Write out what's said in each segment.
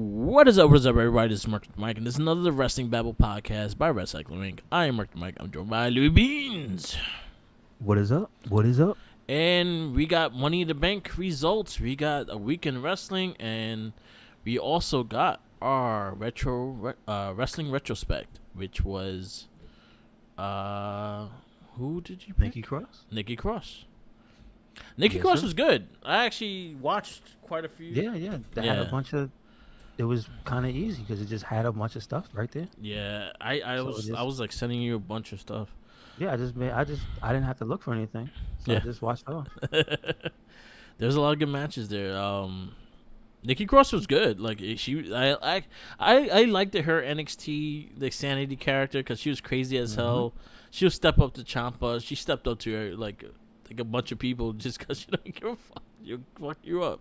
What is up, everybody? This is Mark Mike, and this is another Wrestling Babble podcast by Wrestling Inc. I am Mark Mike. I'm joined by Louis Beans. What is up? What is up? And we got Money in the Bank results. We got a week in wrestling, and we also got our wrestling retrospect, which was who did you pick? Nikki Cross? Nikki Cross. Nikki Yes, Cross sir. was good. I actually watched quite a few. Yeah. They had a Yeah. bunch of. It was kind of easy because it just had a bunch of stuff right there. Yeah, I So it was I just, was like sending you a bunch of stuff. yeah, I didn't have to look for anything, so I Yeah. just watched it all. There's a lot of good matches there. Nikki Cross was good. Like I liked her NXT the Sanity character because she was crazy as Hmm. hell. She would step up to Champa. She stepped up to her like a bunch of people just because she don't give a fuck. You fuck you up.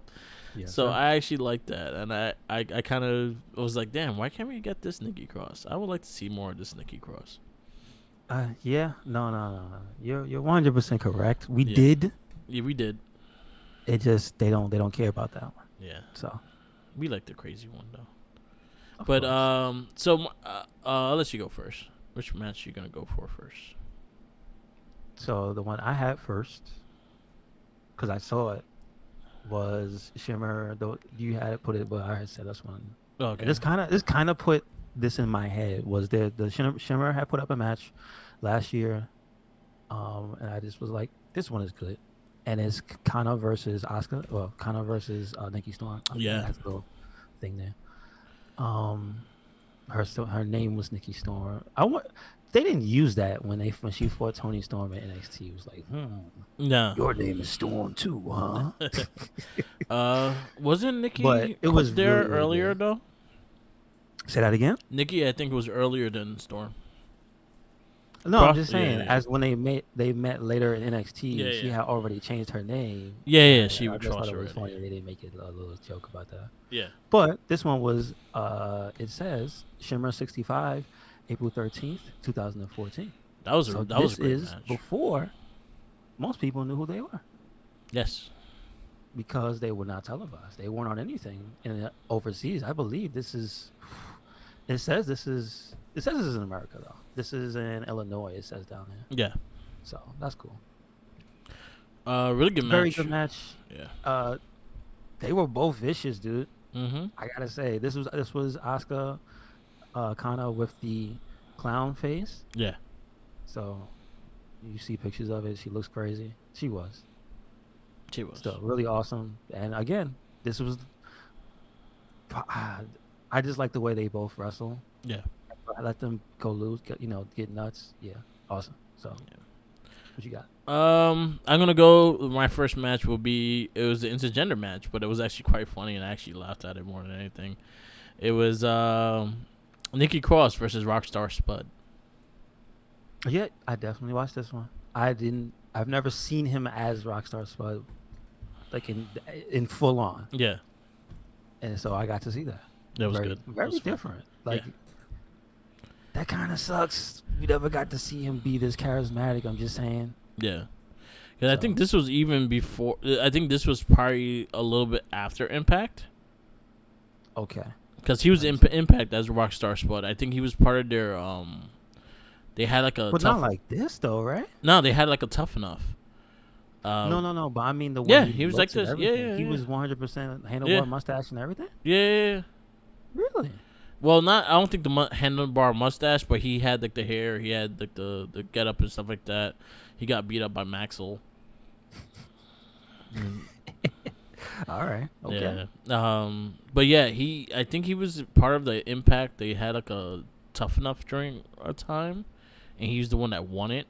Yes, So sir. I actually liked that, and I kind of was like, damn, why can't we get this Nikki Cross? I would like to see more of this Nikki Cross. Yeah, no. You're 100% correct. We Yeah, did. yeah, we did. It just they don't care about that one. Yeah, So we like the crazy one though. of But course. I'll let you go first. Which match you gonna go for first? So the one I had first, because I saw it, was Shimmer. Though you had it put it, but I had said this one. Oh, And okay. this kind of put this in my head. Was the Shimmer had put up a match last year, and I just was like, this one is good, and it's Kana versus Oscar, well, Kana versus Nikki Storm. It Yeah. has a little thing there. Um, her name was Nikki Storm. They didn't use that when she fought Tony Storm at NXT. It was like, No. your name is Storm too, huh? Wasn't But Nikki it was there really, really earlier good. though? Say that again. Nikki, I think was earlier than Storm. No, I'm just Yeah, saying, yeah, as when they met later in yeah, NXT, she yeah, had already changed her name, yeah, and yeah. She I would just thought cross it was already. funny they didn't make it a little joke about that. Yeah, But this one was, it says Shimmer 65, April 13th, 2014. So that was a this great is match. before most people knew who they were Yes. because they were not televised. They weren't on anything overseas. I believe this is. It says this is. It says this is in America though. This is in Illinois. It says down there. Yeah. So that's cool. Really good Very match. good match. Yeah. Uh, they were both vicious, dude. Mhm. I gotta say, this was Asuka, kind of with the clown face. Yeah. So you see pictures of it. She looks crazy. She was She was. still really awesome. And again, this was. I just like the way they both wrestle. Yeah. I let them go loose, get nuts. Yeah, awesome. So Yeah. what you got? I'm gonna go. My first match will be. It was an intergender match, but it was actually quite funny, and I actually laughed at it more than anything. It was Nikki Cross versus Rockstar Spud. Yeah, I definitely watched this one. I didn't. I've never seen him as Rockstar Spud, like in full on, Yeah, and so I got to see that. that was Very good. That was very fun. different. Yeah, Like that kind of sucks. We never got to see him be this charismatic. I'm just saying. yeah. Cause I think So this was even before. I think this was probably a little bit after Impact. okay, Cause he was in understood. Impact as Rockstar Spud. I think he was part of their. They had like a But not tough. like this though, right? No, they had like a tough enough. Uh, No. But I mean the way yeah, he he was like looks and this. Yeah, everything. yeah, He yeah, was 100% yeah, handlebar mustache and everything. yeah, yeah, yeah. Really? Well, not. I don't think the handlebar mustache, but he had like the hair. He had like the get up and stuff like that. He got beat up by Maxwell. Mm, All right. Okay. yeah. But yeah, he. I think he was part of the Impact. They had like a tough enough during a time, and he's the one that won it.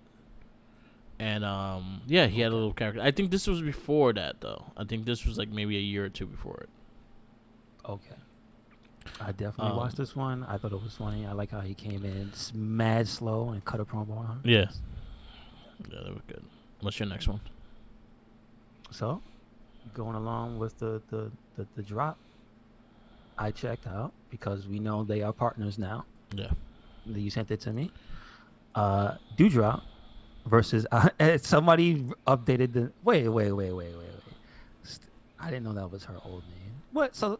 And yeah, he had a Okay. little character. I think this was before that though. I think this was like maybe a year or two before it. Okay. I definitely Um, watched this one. I thought it was funny. I like how he came in mad slow and cut a promo on her. yeah, yeah, that was good. What's your next one? So, going along with the drop, I checked out because we know they are partners now. Yeah. You sent it to me. Dewdrop versus somebody updated the. Wait. I didn't know that was her old name. What? So,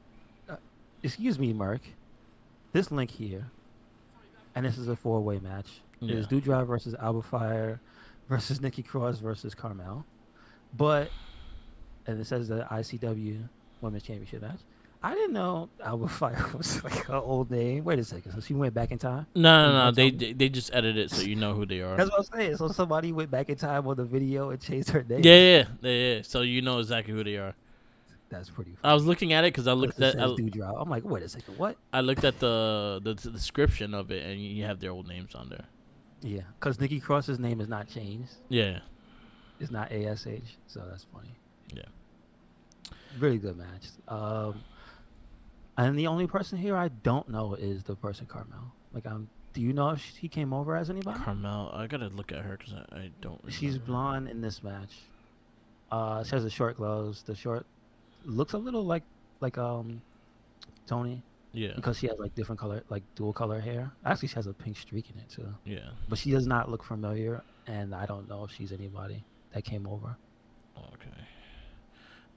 uh, excuse me, Mark. This link here, and this is a four-way match, Yeah. is Doudrop versus Alba Fire versus Nikki Cross versus Carmel. But and it says the ICW Women's Championship match. I didn't know Alba Fire was like her old name. Wait a second. So she went back in time? No, Are you no, no. gonna tell They me? they they just edit it so you know who they are. That's what I'm saying. So somebody went back in time on the video and changed her Yeah, name. yeah, yeah, yeah, yeah. So you know exactly who they are. That's pretty I was funny. looking at it because Plus it says Doudrop. I'm like, wait a second, what? I looked at the description of it, and you have their old names on there. Yeah, because Nikki Cross's name is not changed. Yeah, It's not ASH, so that's funny. yeah. Really good match. And the only person here I don't know is the person Carmel. Like, do you know if she came over as anybody? Carmel, I gotta look at her because I don't She's remember. blonde in this match. She has the short gloves. The short looks a little like Tony Yeah, because she has like different color, like dual color hair. Actually, she has a pink streak in it too. yeah. But she does not look familiar, and I don't know if she's anybody that came over. Okay.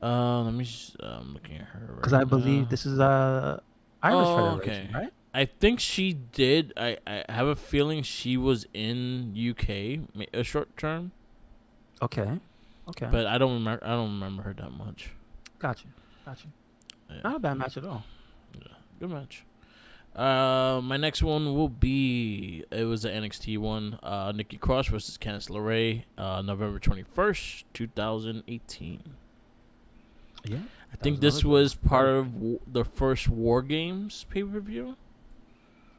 Let me. I'm looking at her Because right I believe now. this is Irish Oh, Federation, okay. right? I think she did. I have a feeling she was in UK a short term, Okay, okay, but I don't remember. I don't remember her that much. gotcha, gotcha. Yeah, Not a bad match at all. yeah. Good match. My next one will be it was the NXT one. Nikki Cross versus Candice LeRae. November 21st, 2018. Yeah, I that think was another this good one. was part Very of good. the first War Games pay per view.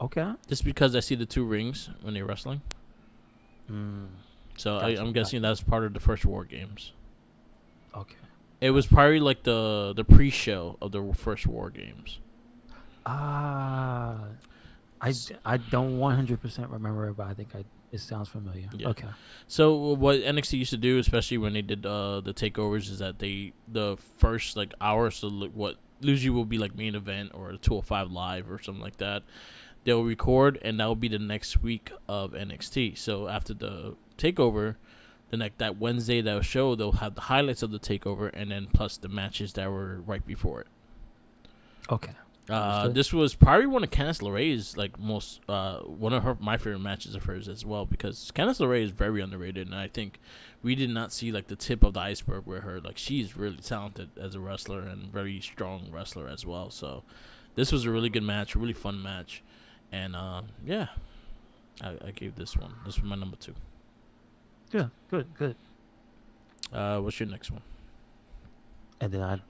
Okay. Just because I see the two rings when they're wrestling, Mm, so gotcha, I'm guessing gotcha. that's part of the first War Games. Okay, It was gotcha. probably like the pre-show of the first War Games. Ah, I don't 100% remember it, but I think it sounds familiar. Yeah. Okay. So what NXT used to do, especially when they did the takeovers, is that the first like hour, so what usually will be like main event or 205 live or something like that. They'll record, and that will be the next week of NXT. So after the takeover, the next that Wednesday that show, they'll have the highlights of the takeover, and then plus the matches that were right before it. Okay. Understood. This was probably one of Candice LeRae's like most one of my favorite matches of hers as well, because Candice LeRae is very underrated, and I think we did not see like the tip of the iceberg with her. Like, she's really talented as a wrestler and very strong wrestler as well. So this was a really good match, a really fun match, and yeah, I gave this one. This was my number two. Yeah. Good. Good. What's your next one? And then I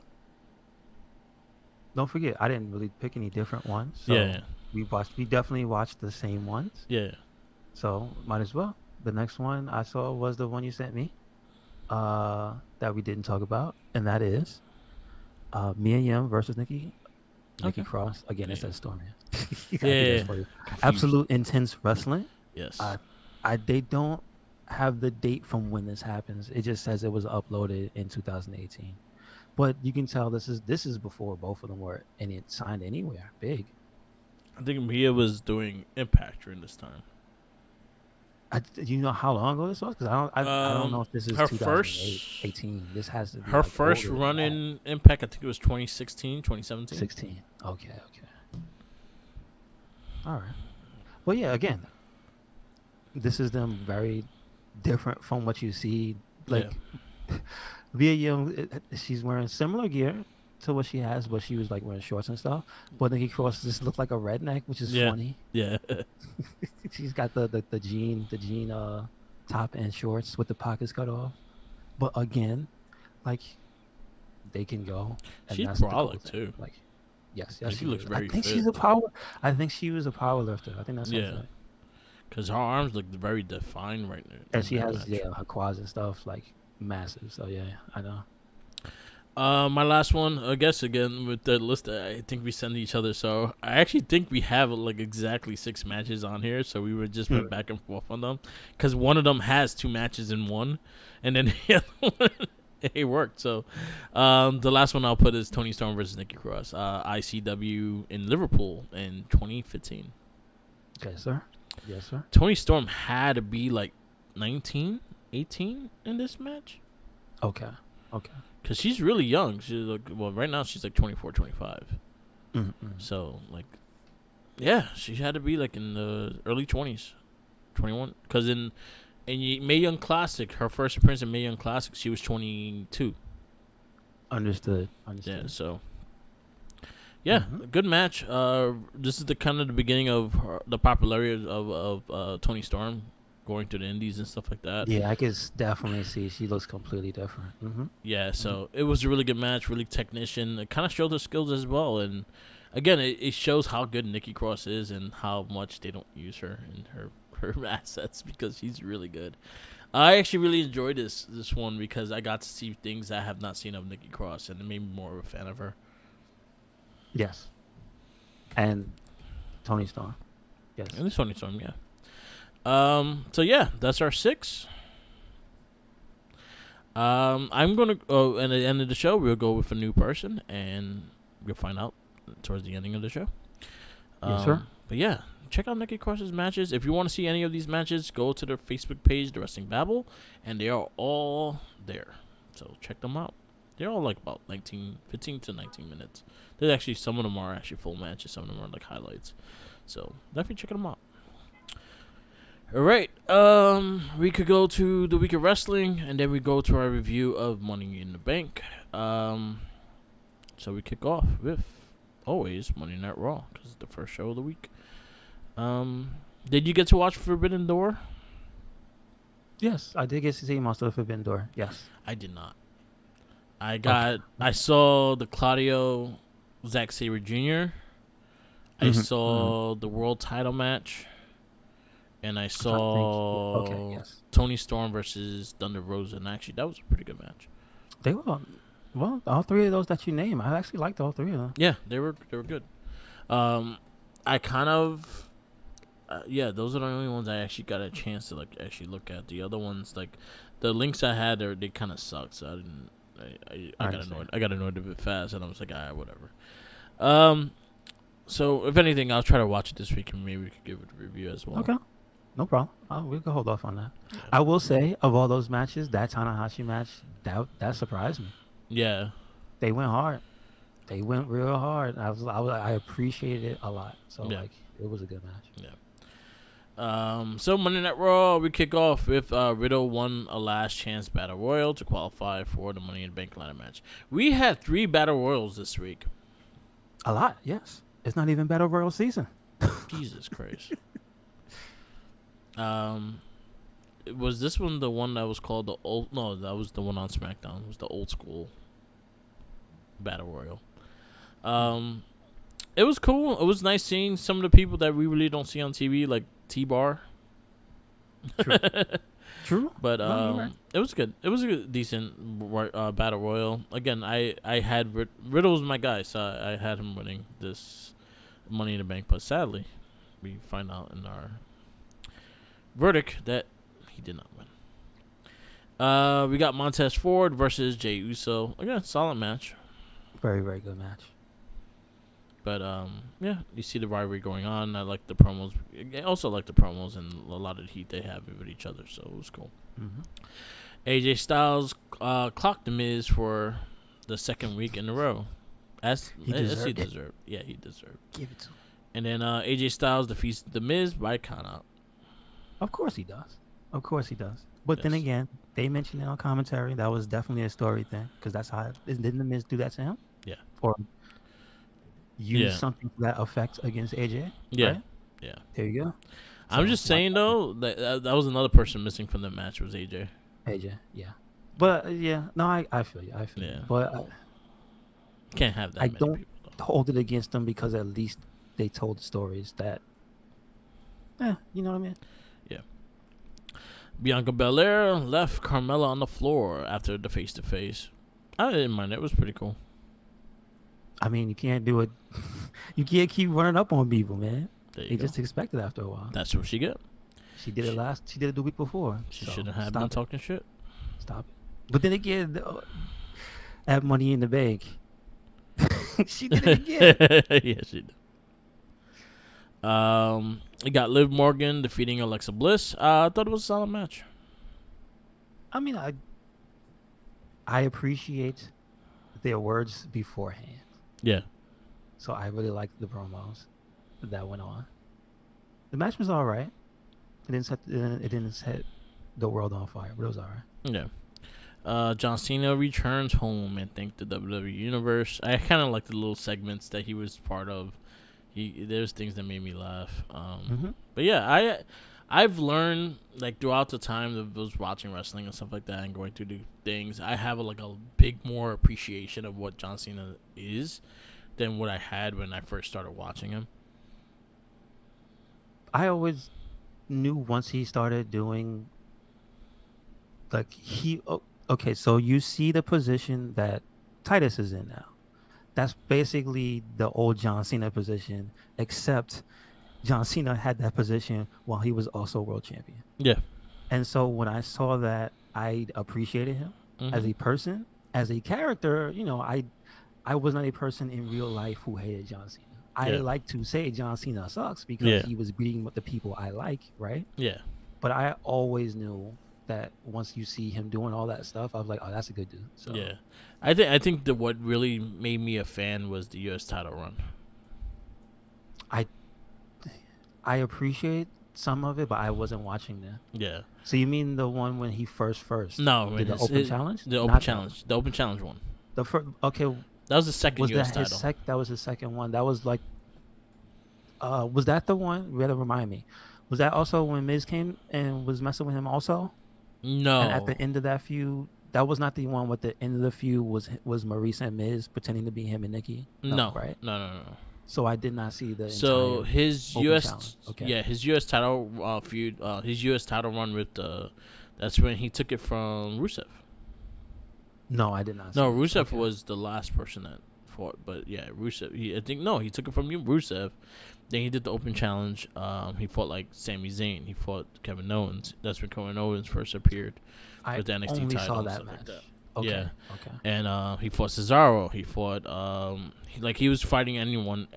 don't forget I didn't really pick any different ones, Yeah, so we definitely watched the same ones. yeah. So might as well. The next one I saw was the one you sent me. That we didn't talk about, and that is Mia Yim versus Nikki Okay. Cross. Again, it Yeah, says Stormy. I think that's yeah. funny. Confused. Absolute intense wrestling. Yes. Uh, they don't have the date from when this happens. It just says it was uploaded in 2018. But you can tell this is before both of them were and it signed anywhere big. I think Mia was doing Impact during this time. You know how long ago this was? Because I don't know if this is Her 2008, first 18. This has to be her like first older than run that. in Impact, I think it was 2016, 2017. 16. Okay, okay. All right. Well, yeah. Again, this is them very different from what you see. Yeah, Like Via Young, she's wearing similar gear to what she has, but she was like wearing shorts and stuff. But Nikki Cross just looked like a redneck, which is yeah, funny. yeah. She's got the jean top and shorts with the pockets cut off. But again, like they can go, and She's that's the cool brolic thing. too. Like yes, Like, she she looks is. I very think she's a fit. power. I think she was a power lifter. I think that says Yeah, that. because her arms look very defined right now And during she that has match. her quads and stuff like massive. So yeah, I know. My last one, I guess again with the list that I think we send each other. So I actually think we have like exactly 6 matches on here. So we would just went back and forth on them, because one of them has 2 matches in one, and then the other one it worked. So, the last one I'll put is Tony Storm versus Nikki Cross, ICW in Liverpool in 2015. Okay, sir. Yes, sir. Tony Storm had to be like 19, 18 in this match, Okay. Okay. because she's really young. She's like, well, right now she's like 24, 25. Mm-mm. So like, yeah, she had to be like in the early 20s, 21. Because in Mae Young Classic, her first appearance in Mae Young Classic, she was 22. Understood. Yeah, Understood. so yeah, Mm-hmm. good match. This is the kind of the beginning of the popularity of Tony Storm going to the Indies and stuff like that. Yeah, I can definitely see she looks completely different. Mm-hmm. Yeah, Mm-hmm. so it was a really good match, really technician. It kind of showed her skills as well, and again, it shows how good Nikki Cross is and how much they don't use her in her assets because she's really good. I actually really enjoyed this one because I got to see things I have not seen of Nikki Cross, and it made me more of a fan of her. Yes. And Tony Storm. And Yes. this Tony Storm, yeah. So yeah, that's our six. I'm gonna. Oh, and at the end of the show, we'll go with a new person, and we'll find out towards the ending of the show. Yes, sir. But yeah, check out Nikki Cross's matches. If you want to see any of these matches, go to their Facebook page, The Wrestling Babble, and they are all there. So check them out. They're all like about 15 to 19 minutes. There's actually some of them are actually full matches. Some of them are like highlights. So definitely check them out. All right. We could go to the week of wrestling, and then we go to our review of Money in the Bank. Um, so we kick off with always Monday Night Raw because it's the first show of the week. Um, did you get to watch Forbidden Door? Yes, I did get to see most of the Forbidden Door. Yes. I did not. Okay. I saw the Claudio Zack Sabre Jr. I Mm-hmm. Mm-hmm. saw the world title match, and I I'm trying to think. Okay. saw Yes. Tony Storm versus Thunder Rosa, and actually that was a pretty good match. They were well. All three of those that you name, I actually liked all three of them. Yeah, they were good. Um, I kind of yeah, those are the only ones I actually got a chance to like actually look at. The other ones, like the links I had, they kind of sucked. So I didn't. I I got annoyed. understand. I got annoyed a bit fast, and I was like, whatever. Um, so if anything, I'll try to watch it this week, and maybe we could give it a review as well. Okay. No problem. We can hold off on that. Yeah. I will say, of all those matches, that Tanahashi match, that surprised me. Yeah. They went hard. They went real hard. I appreciated it a lot. So Yeah. like, it was a good match. Yeah. So Monday Night Raw, we kick off with Riddle won a last chance battle royal to qualify for the Money in the Bank ladder match. We had 3 battle royals this week. A lot, yes. It's not even Battle Royal season. Jesus Christ. Um, was this one the one that was called the old? No, that was the one on SmackDown. It was the old school battle royal. Um, it was cool. It was nice seeing some of the people that we really don't see on TV, like T-Bar. True. True. But No, you're right. it was good. It was a decent battle royal. Again, I had Riddle was my guy, so I had him winning this Money in the Bank. But sadly, we find out in our verdict that he did not win. We got Montez Ford versus Jey Uso. Again, solid match. Very, very good match. But yeah, you see the rivalry going on. I like the promos. I also like the promos and a lot of the heat they have with each other. So it was cool. Hmm. AJ Styles clocked the Miz for the second week in a row, He as he deserved it. deserved. Yeah, he deserved. Give it to him. And then AJ Styles defeats the Miz by count out. Of course he does. Of course he does. But then Yes. again, they mentioned it on commentary. That was definitely a story thing because that's how. Didn't the Miz do that to him? Yeah. Or use Yeah. something to that effect against AJ? Yeah. Right? Yeah. There you go. I'm So just why saying not though that was another person missing from the match was AJ. AJ? Yeah. But yeah, no, I feel you. I feel you. Yeah. But Can't have I that many don't people though. hold it against them because at least they told stories that, you know what I mean? Yeah. Bianca Belair left Carmella on the floor after the face to face. I didn't mind it. It was pretty cool. I mean, you can't do it. You can't keep running up on people, man. There you They go. just expect it after a while. That's what she get. She did it She, last. She did it the week before. she So shouldn't have been stop it. talking shit. Stop it. But then again, at Money in the Bank, she did it again. Yeah, she did. We got Liv Morgan defeating Alexa Bliss. I thought it was a solid match. I mean, I appreciate their words beforehand. Yeah. So I really liked the promos that went on. The match was all right. It didn't set the world on fire, but it was all right. Yeah. John Cena returns home and thanked the WWE Universe. I kind of like the little segments that he was part of. There's things that made me laugh. Hmm. But yeah, I've learned like throughout the time of those watching wrestling and stuff like that and going through the things, I have like a big more appreciation of what John Cena is than what I had when I first started watching him. I always knew once he started doing like okay, so you see the position that Titus is in now. That's basically the old John Cena position, except John Cena had that position while he was also world champion. Yeah. And so when I saw that, I appreciated him as Mhm. a person, as a character. I was not a person in real life who hated John Cena. I Yeah. like to say John Cena sucks because Yeah. he was beating the people I like, right? Yeah. But I always knew that once you see him doing all that stuff, I was like, oh, that's a good dude. Yeah. So I think that what really made me a fan was the U.S. title run. I I appreciate some of it, but I wasn't watching that. Yeah. So you mean the one when he first No, I mean did the open his challenge? the open Not that one. challenge, the open challenge one. The first, okay, That was the second was U.S. that his title. sec? That was his second one. That was like, was that the one? You gotta remind me. Was that also when Miz came and was messing with him also? And at No. the end of that feud, that was not the one with the end of the feud was Maurice and Miz pretending to be him and Nikki. No, No. right? No. No. No. So I did not see the So entire his open U.S. challenge. Okay. yeah, his U.S. title feud, his U.S. title run with that's when he took it from Rusev. No, I did not see No, that. Rusev Okay. was the last person that fought, but yeah, Rusev. I think no, he took it from Rusev. Then he did the open challenge. He fought like Sami Zayn. He fought Kevin Owens. That's when Kevin Owens first appeared I with the NXT only title saw and that stuff like that. match. Yeah, Okay. Okay. and he fought Cesaro. He fought he was fighting everyone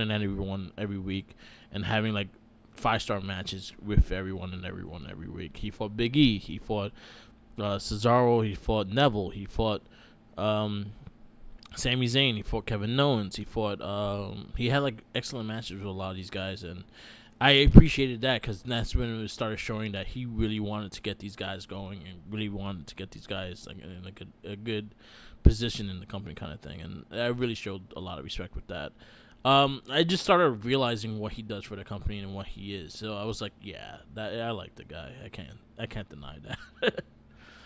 and everyone every week, and having like 5-star matches with everyone and everyone every week. He fought Big E. He fought Cesaro. He fought Neville. He fought um, Sami Zayn. He fought Kevin Owens. He had like excellent matches with a lot of these guys, and I appreciated that because that's when it started showing that he really wanted to get these guys going and really wanted to get these guys like in like a good position in the company kind of thing, and I really showed a lot of respect with that. I just started realizing what he does for the company and what he is. So I was like, yeah, that I like the guy. I can't deny that.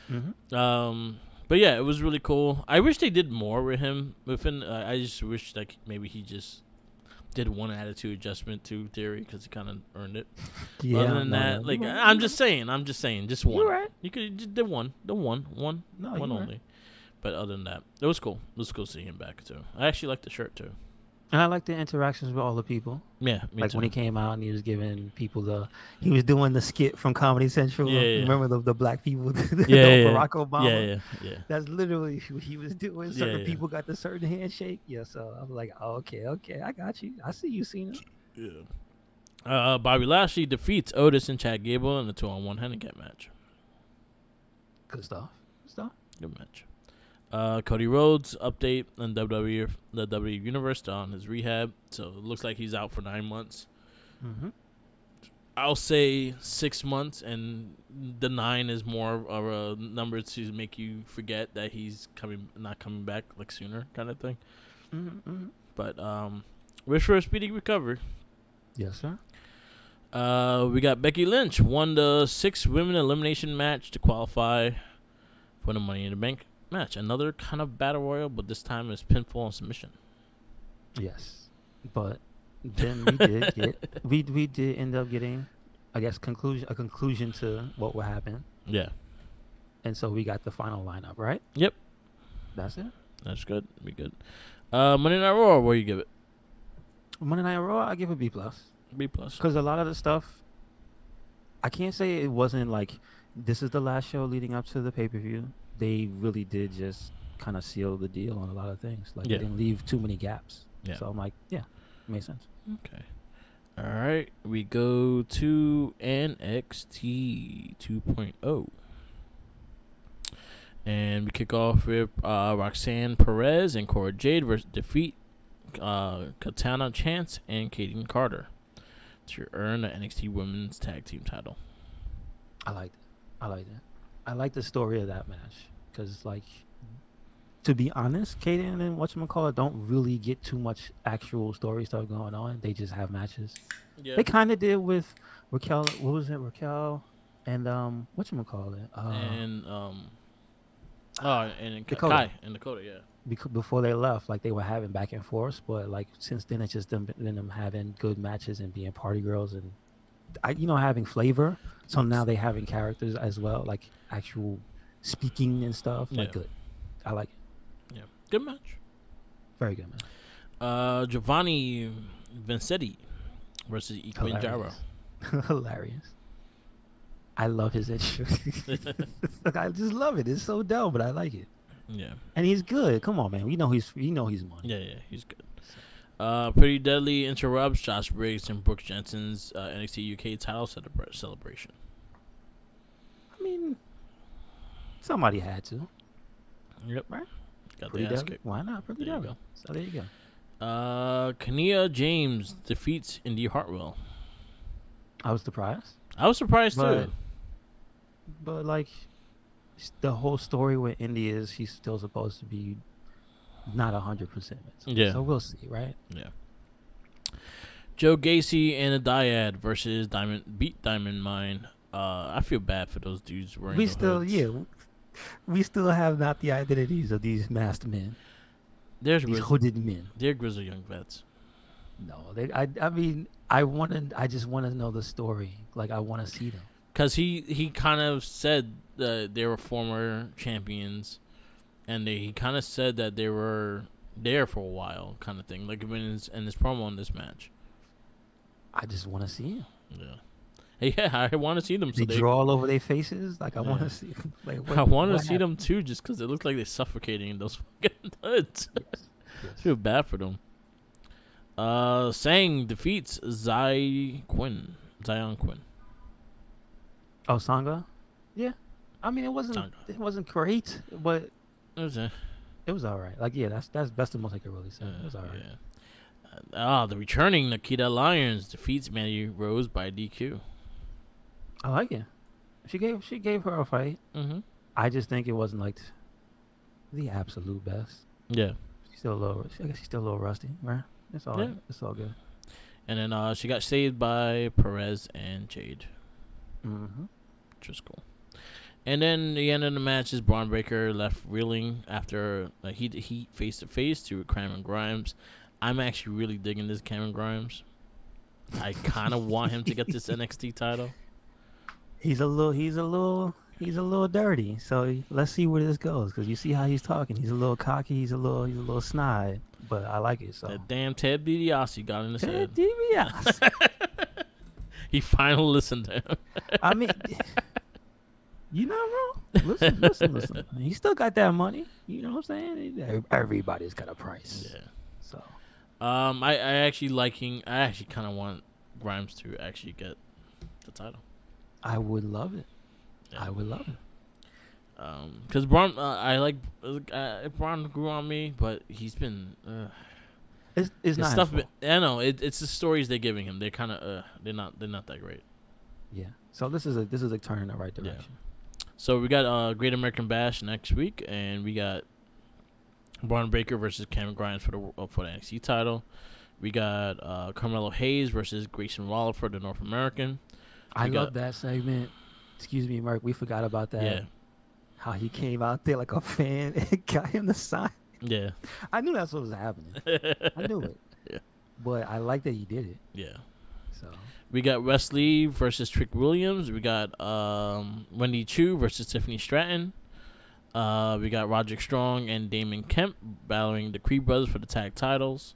Hmm. um, but yeah, it was really cool. I wish they did more with him. I just wish like maybe he just did one attitude adjustment to Theory because he kind of earned it. But other Yeah. than No. No. that, You like right. I'm You just right. saying, just You one. right. You could just did one, the No. one You right. only. But other than that, it was cool. It was cool seeing him back too. I actually like the shirt too. And I like the interactions with all the people. Yeah, me Like when he too. came out and he was giving people he was doing the skit from Comedy Yeah, Central. yeah, Remember the black people, yeah, the yeah, Barack yeah, Obama? yeah, yeah, That's literally what he was doing. yeah, Certain yeah, people got the certain handshake. Yeah, so I was like, oh, okay, okay, I got you. I see you, Cena. yeah. Bobby Lashley defeats Otis and Chad Gable in a 2-on-1 handicap match. Good stuff. Good stuff. Good match. Cody Rhodes update on the WWE Universe on his rehab. So it looks like he's out for 9 months. Hmm. I'll say 6 months, and the 9 is more of a number to make you forget that he's not coming back like sooner, kind of thing. Hmm. Hmm. But wish for a speedy recovery. Yes, sir. We got Becky Lynch won the 6 women elimination match to qualify for the Money in the Bank match. Another kind of battle royal, but this time it's pinfall and submission. Yes, but then we did end up getting, I guess, conclusion to what would happen, Yeah. and so we got the final lineup, right? Yep. That's it. That's good. Be good. Monday Night Raw. What do you give it? Monday Night Raw, I give a B plus B plus. because a lot of the stuff I can't say it wasn't like this is the last show leading up to the pay per view. They really did just kind of seal the deal on a lot of things. Like they Yeah. didn't leave too many gaps. Yeah. So I'm like, yeah, it makes sense. Okay. All right. We go to NXT 2.0. And we kick off with Roxanne Perez and Cora Jade versus defeat Katana Chance and Kaden Carter to earn the NXT Women's Tag Team title. I liked it. I liked it. I like the story of that match because, like, to be honest, Kaden and whatchamacallit don't really get too much actual story stuff going on. They just have matches. Yeah. They kind of did with Raquel. What was it? Raquel and whatchamacallit? And and Dakota. Kai and Dakota, yeah. Because before they left, like they were having back and forth, but like since then it's just them having good matches and being party girls and having flavor. So now they having characters as well, like actual speaking and stuff. Like Yeah. good. I like it. Yeah. Good match. Very good match. Giovanni Vincetti versus Equin Gyro. Hilarious. Hilarious. I love his entrance. Like, I just love it. It's so dumb, but I like it. Yeah. And he's good. Come on, man. We know he's money. Yeah, he's good. So, Pretty Deadly interrupts Josh Briggs and Brooks Jensen's NXT UK title celebration. I mean, somebody had to, Yep. right? Got Pretty the ass deadly. kicked. Why not? Pretty There you deadly. go. So there you go. Kania James defeats Indy Hartwell. I was surprised, I was surprised but too. like the whole story with Indy is she's still supposed to be not 100%. Yeah. So we'll see, right? Yeah. Joe Gacy and a Dyad versus Diamond Mine. I feel bad for those dudes wearing We the still, hoods. yeah, we still have not the identities of these masked men, There's these hooded men. They're grizzled young vets. No, I mean, I just want to know the story. Like, I want to see them. Cause he kind of said that they were former champions, and he kind of said that they were there for a while, kind of thing. Like in his promo in this match. I just want to see them. Yeah. Hey, yeah, I want to see them. They So draw all over their faces. Like, I want Yeah. to see. Like, I want to what see happened? them too, just because it looks like they're suffocating in those fucking hoods. Yes. I feel bad for them. Sang defeats Zion Quinn. Oh, Sangha? Yeah. I mean, Sanga. it wasn't great, but Okay. it was all right. Like, yeah, that's the most I could really say. It was all right. Yeah. The returning Nikita Lyons defeats Mandy Rose by DQ. I like it. She gave her a fight. Mhm. I just think it wasn't like the absolute best. Yeah. She's still a little. I guess she's still a little rusty, right? It's all. Yeah. It's all good. And then she got saved by Perez and Jade, Mm-hmm. which was cool. And then the end of the match is Braun Breaker left reeling after he face to face to Cameron Grimes. I'm actually really digging this Cameron Grimes. I kind of want him to get this NXT title. He's a little dirty. So let's see where this goes. Cause you see how he's talking. He's a little cocky. He's a little snide. But I like it. So That damn Ted DiBiase got in his Ted head. DiBiase. He finally listened to him. I mean, you not wrong. Listen. He still got that money. You know what I'm saying? Everybody's got a price. Yeah. So I actually kind of want Grimes to actually get the title. I would love it. Yeah. I would love it. Because Braun, I like Braun grew on me, but he's been It's his not stuff. his fault. I know it's the stories they're giving him. They're kind of they're not that great. Yeah. So this is a turn in the right Yeah. direction. So we got Great American Bash next week, and we got Braun Breaker versus Cameron Grimes for the NXT title. We got Carmelo Hayes versus Grayson Waller for the North American. I We love got- that segment. Excuse me, Mark. We forgot about that. Yeah, How he came out there like a fan and got him the sign. yeah, I knew that's what was happening. I knew it. Yeah. But I like that he did it. yeah. So We got Wesley versus Trick Williams. We got Wendy Chu versus Tiffany Stratton. We got Roderick Strong and Damon Kemp battling the Creed brothers for the tag titles.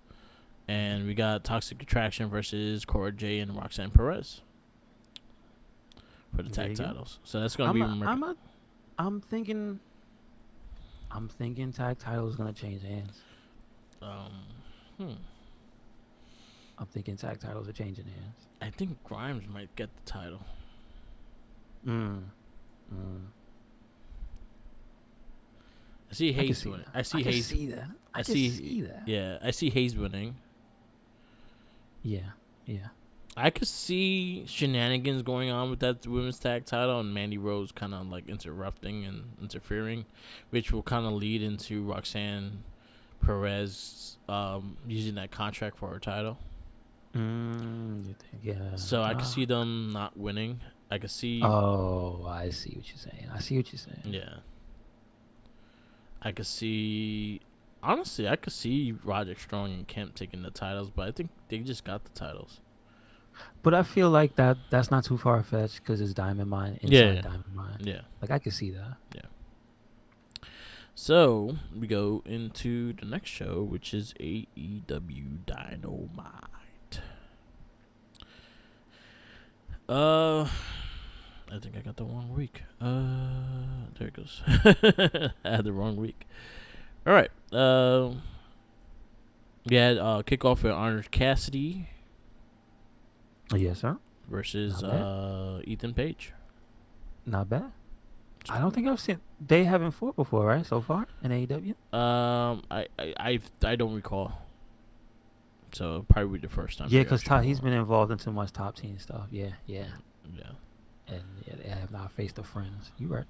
And we got Toxic Attraction versus Cora Jade and Roxanne Perez for the There tag you go. titles. So that's gonna be American. I'm thinking tag title is gonna change hands. Um, hmm. I'm thinking tag titles are changing hands. I think Grimes might get the title. I see I can Hayes see winning. that. I I see can Hayes. see that. I I can see. see that. Yeah, I see Hayes winning. Yeah, yeah. I could see shenanigans going on with that women's tag title and Mandy Rose kind of like interrupting and interfering, which will kind of lead into Roxanne Perez using that contract for her title. You think? Yeah. So I could see them not winning. I could see, Oh, I see what you're saying. I see what you're saying. yeah, I could see. Honestly, I could see Roderick Strong and Kemp taking the titles, but I think they just got the titles. But I feel like that's not too far fetched because it's Diamond Mine inside Yeah, Diamond Mine. yeah, Like I could see that. yeah. So we go into the next show, which is AEW Dynamite. I think I got the wrong week. There it goes. I had the wrong week. All right. We had kickoff with Orange Cassidy Yes, sir. versus Not bad. Ethan Page. Not bad. I don't think I've seen. They haven't fought before, right? So far in AEW. I don't recall. So probably the first time Yeah, they because actually he's fought. been involved in too much top team stuff. Yeah, yeah. Yeah, And yeah, they have not faced the friends. You right.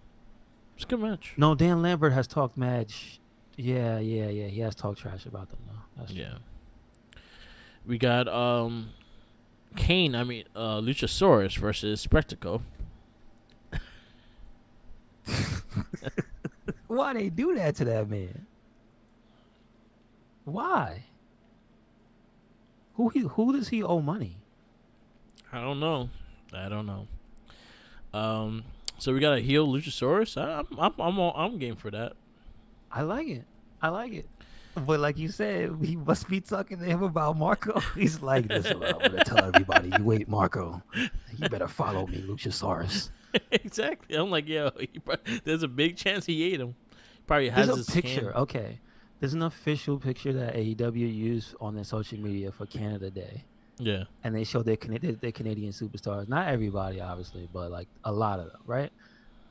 it's a good match. No, Dan Lambert has talked mad. Yeah, yeah, yeah. He has talked trash about them though. That's Yeah, we got Kane. I mean Luchasaurus versus Spectacle. true. Why they do that to that man? Why? Who does he owe money? I don't know. I don't know. Um, so we got a heel Luchasaurus. I'm game for that. I like it. I like it. But like you said, he must be talking to him about Marco. He's like, listen, I'm gonna tell everybody, you wait, Marco. You better follow me, Luchasaurus. Exactly. I'm like, yo, there's a big chance he ate him. Probably There's has a his picture. hand. Okay. There's an official picture that AEW used on their social media for Canada Day. Yeah. And they showed their Canadian superstars. Not everybody, obviously, but like a lot of them, right?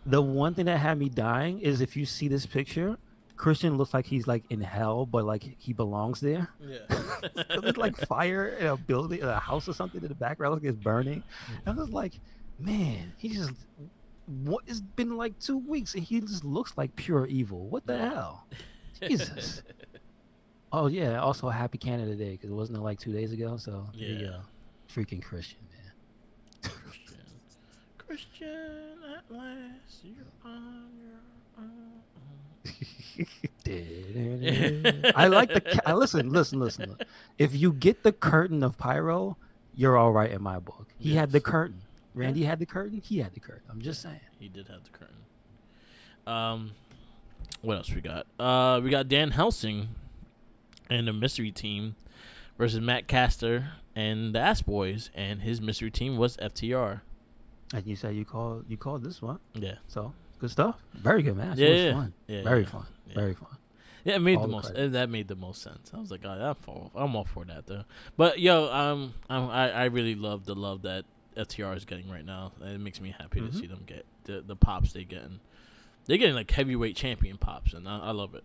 The one thing that had me dying is if you see this picture, Christian looks like he's like in hell, but like he belongs there. Yeah. There's like fire in a building, a house or something in the background, like it's burning. And I was like, man, he just what? It's been like 2 weeks and he just looks like pure evil. What the hell? Yeah. Jesus. Oh yeah. Also, happy Canada Day because it wasn't like 2 days ago. So there you Yeah. go. Freaking Christian, man. Christian. Christian, at last you're on your own. I like the. Listen. If you get the curtain of pyro, you're all right in my book. He had the Yes. curtain. Yeah. Randy had the curtain. He had the curtain. I'm just Yeah. saying. He did have the curtain. What else we got? We got Dan Helsing and the mystery team versus Matt Caster and the Ass Boys, and his mystery team was FTR. And you said you called this one. Yeah. So good stuff. Very good match. Yeah, It was yeah, fun. yeah, Very yeah, fun. yeah. Very fun. Yeah, it made All the the most. credit. That made the most sense. I was like, oh, I'm all for that though. But yo, I really love the love that FTR is getting right now. It makes me happy to Hmm. see them get the pops they getting. They're getting like heavyweight champion pops, and I love it.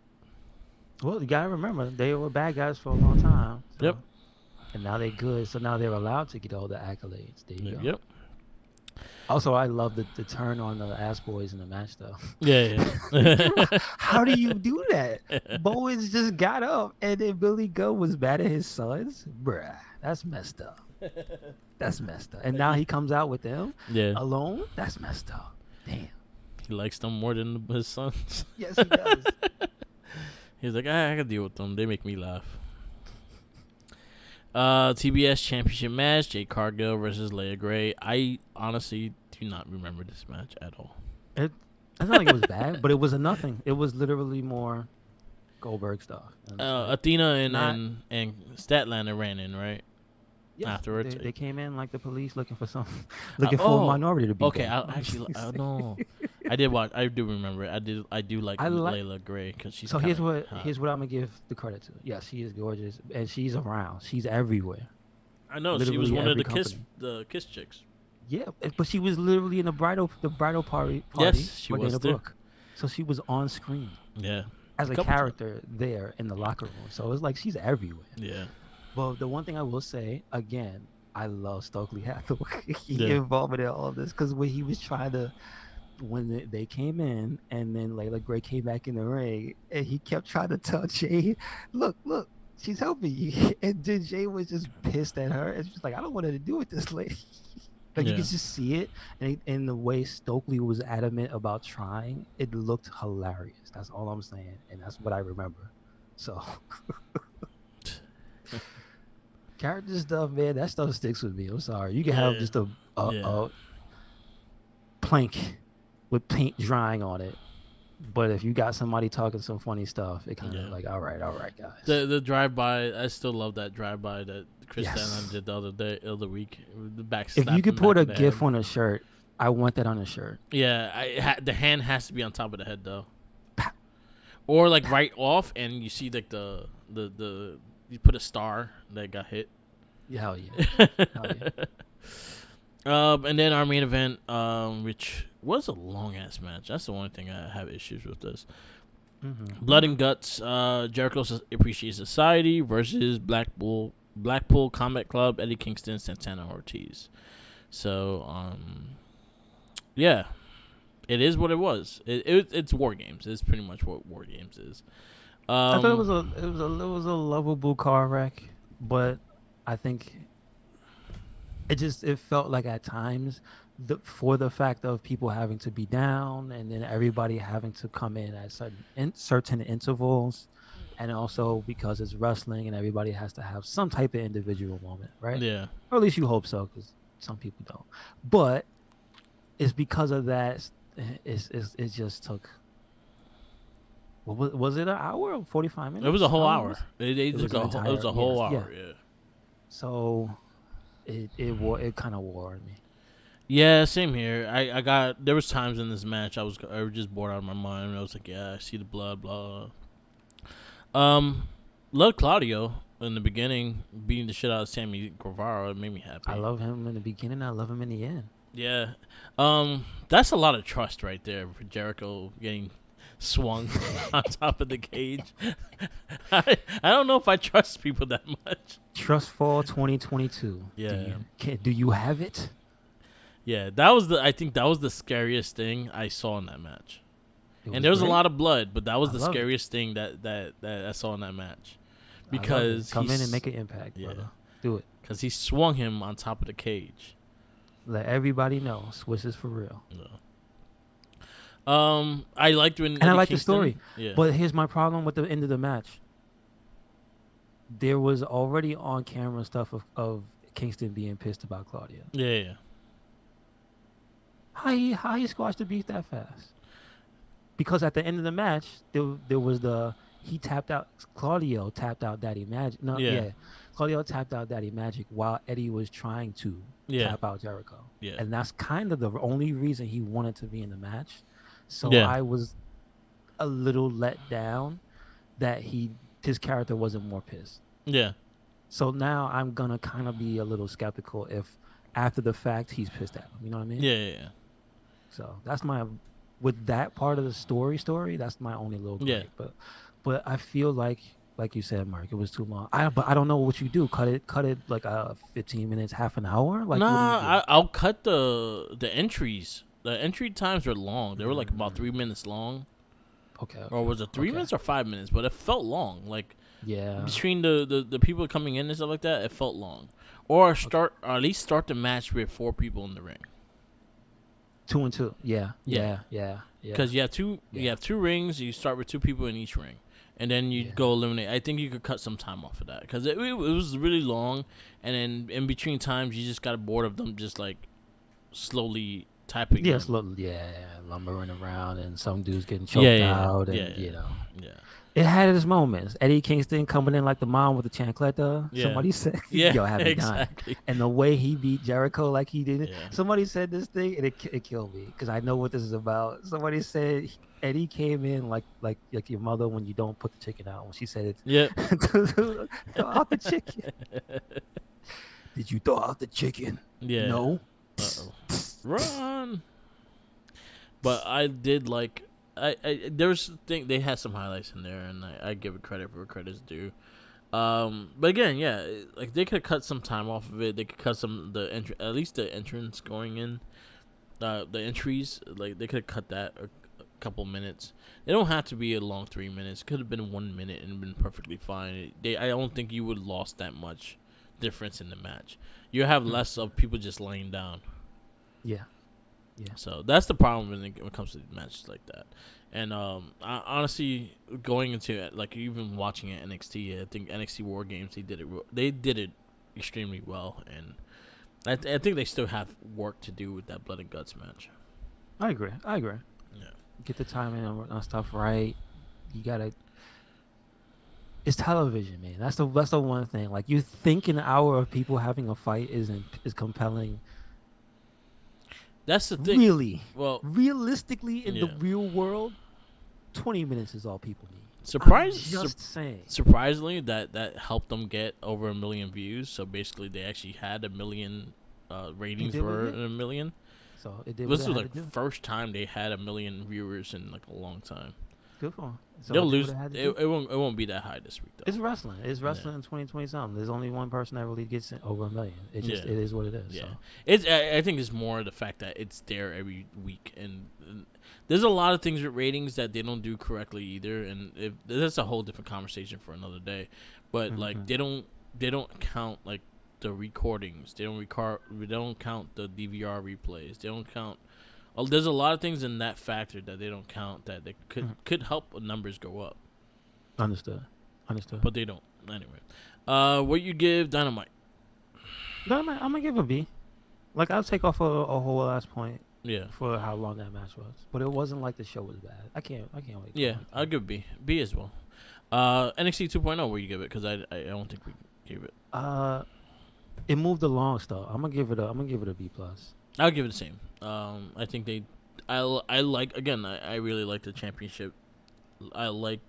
Well, you gotta remember they were bad guys for a long time. Yep. So and now they're good. So now they're allowed to get all the accolades. There you Yep. go. Yep. Also, I love the turn on the Ass Boys in the match though. Yeah. Yeah. How do you do that? Bowens just got up and then Billy Gunn was mad at his sons. Bruh, that's messed up. That's messed up. And now he comes out with them Yeah. alone? That's messed up. Damn. He likes them more than his sons. Yes, he does. He's like, I can deal with them. They make me laugh. TBS Championship match: Jade Cargill versus Leia Gray. I honestly do not remember this match at all. It's not like it was bad, but it was a nothing. It was literally more Goldberg stuff. And it's like, Athena not. and Statlander ran in right Yes, afterwards. they came in like the police looking for Uh, looking for a oh, minority to beat okay. them. I know. I did watch. I do remember it. I do like I like. Layla Gray because she's So kind of hot. here's what I'm gonna give the credit to. Yeah, she is gorgeous and she's around. She's everywhere. I know she was Literally one of every the company. kiss chicks. Yeah, but she was literally in the bridal party Yes, she for was Dana there. Brooke. So she was on screen. Yeah, as A a couple times. character there in the locker room. So it's like she's everywhere. Yeah. But the one thing I will say again, I love Stokely Hathaway. He Yeah. involved in all this because when he was trying to when they came in and then Layla Gray came back in the ring and he kept trying to tell Jay, look, she's helping you. And then Jay was just pissed at her and she's like, I don't want her to do with this lady. Like you Yeah. could just see it, and the way Stokely was adamant about trying, it looked hilarious. That's all I'm saying, and that's what I remember. So character stuff, man, that stuff sticks with me. I'm sorry. You can have Yeah. just a a, Yeah. a plank with paint drying on it, but if you got somebody talking some funny stuff, it kind of Yeah. like, all right, guys. The drive by, I still love that drive by that Chris Stanley Yes. did the other week. The back If you slap could him put back a in the GIF head. on a shirt, I want that on a shirt. Yeah, the hand has to be on top of the head though, Pow, or like pow. right off, and you see like the you put a star that got hit. Yeah, hell yeah, hell yeah. And then our main event, which was a long ass match. That's the only thing I have issues with this. Blood Hmm. and Guts, Jericho's Appreciation Society versus Blackpool Combat Club, Eddie Kingston, Santana Ortiz. So, yeah, it is what it was. It's War Games. It's pretty much what War Games is. I thought Um, it was a lovable car wreck, but I think it felt like at times for the fact of people having to be down and then everybody having to come in at certain intervals, and also because it's wrestling and everybody has to have some type of individual moment, right? yeah, Or at least you hope so, because some people don't. But it's because of that. It just took. What was it, an hour or 45 it was a minutes? whole How long hour. was They it? It took was an it was entire, a whole yes, hour. yeah. Yeah. So it kind of wore on me. Yeah, same here. I got there was times in this match I was just bored out of my mind. I was like, yeah, I see the blood, blah. Um, loved Claudio in the beginning beating the shit out of Sammy Guevara. It made me I happy. love him in the beginning. I love him in the end. Yeah. That's a lot of trust right there for Jericho getting swung on top of the cage. I don't know if I trust people that much. Trust Fall 2022. Yeah. Do you have it? Yeah, that was I think that was the scariest thing I saw in that match. It And was there was a great. lot of blood, but that was I the love it. scariest thing that I saw in that match I love it. because Come in and make an impact, yeah, brother. Do it. because he swung him on top of the cage. Let everybody know Swiss is for real. Yeah. I liked when And I Eddie like the Kingston. story. Yeah. But here's my problem with the end of the match. There was already on camera stuff of Kingston being pissed about Claudia. Yeah, yeah. How he squashed the beef that fast? Because at the end of the match, there was the he tapped out Claudio tapped out Daddy Magic. No, Yeah. yeah, Claudio tapped out Daddy Magic while Eddie was trying to Yeah. tap out Jericho, Yeah. and that's kind of the only reason he wanted to be in the match. So Yeah. I was a little let down that his character wasn't more pissed. Yeah. So now I'm gonna kind of be a little skeptical if after the fact he's pissed at him. You know what I mean? Yeah. Yeah. So that's my with that part of the story. That's my only little Yeah. gripe. But I feel like you said, Mark, it was too long. But I don't know what you do. Cut it like 15 minutes, half an hour. Like what do you Nah, do? I'll cut the entries. The entry times are long. They were like about Mm, 3 minutes long, okay, or okay, was it three okay. minutes or 5 minutes? But it felt long. Like Yeah. between the people coming in and stuff like that, it felt long. Or Okay. or at least start the match with 4 people in the ring. 2 and 2. Yeah. Yeah, Yeah. Yeah. Yeah. because you Yeah. have two rings. You start with 2 people in each ring, and then you Yeah. go eliminate. I think you could cut some time off of that because it was really long, and then in between times you just got bored of them just like slowly typing Yes. them. Look. Yeah. Lumbering around and some dudes getting Yeah, choked yeah, out yeah, and yeah, it had its moments. Eddie Kingston coming in like the mom with the chancleta. yeah, Somebody said, yeah, "Yo, have me dying." exactly. And the way he beat Jericho like he did it. Yeah, Somebody said this thing, and it killed me because I know what this is about. Somebody said Eddie came in like your mother when you don't put the chicken out. When she said it, yep. throw out the chicken. Did you throw out the chicken? Yeah. No. Uh oh. Run. But I did like. there's think they had some highlights in there, and I give it credit where credit's due. But again, yeah, like they could cut some time off of it. They could cut some at least the entrance going in, the entries. Like they could cut that a couple minutes. They don't have to be a long 3 minutes. Could have been 1 minute and been perfectly fine. I don't think you would lost that much difference in the match. You have Mm. less of people just laying down. Yeah. Yeah. So that's the problem when it comes to matches like that. And honestly, going into it, like even watching it NXT, I think NXT War Games they did it extremely well, and I think they still have work to do with that Blood and Guts match. I agree. I agree. Yeah, Get the timing on stuff right. You gotta. It's television, man. That's the one thing. Like you think an hour of people having a fight is compelling. that's the thing. Really, Well, realistically, in the yeah, real world, 20 minutes is all people need. I'm surprise, sur- just saying. surprisingly that helped them get over 1 million views. So basically, they actually had 1 million. It Ratings did what were it did. 1 million. So it did what This it was had like to do. first time they had 1 million viewers in like a long time. Good for 'em. So They'll it did what lose. it had to It, do. it won't. It won't be that high this week It's though. wrestling. It's Yeah. wrestling in 2020 something. There's only one person that really gets over 1 million. Yeah. It is what it is. Yeah. So It's. I think it's more the fact that it's there every week, and there's a lot of things with ratings that they don't do correctly either, and that's a whole different conversation for another day. But like hmm they don't count like the recordings. They don't record. They don't count the DVR replays. They don't count. Oh, there's a lot of things in that factor that they don't count that they could help numbers go up, understood. Understood. but they don't. Anyway, what you give Dynamite? No, I'm gonna give a B. Like I'll take off a whole last point Yeah, for how long that match was, but it wasn't like the show was bad. I can't wait till yeah, like I'll that. give B. B as well. NXT 2.0, where you give it? Because I don't think we gave it. Uh, it moved along still. I'm gonna give it a B plus. I'll give it the same. I think I like again. I really like the championship. I like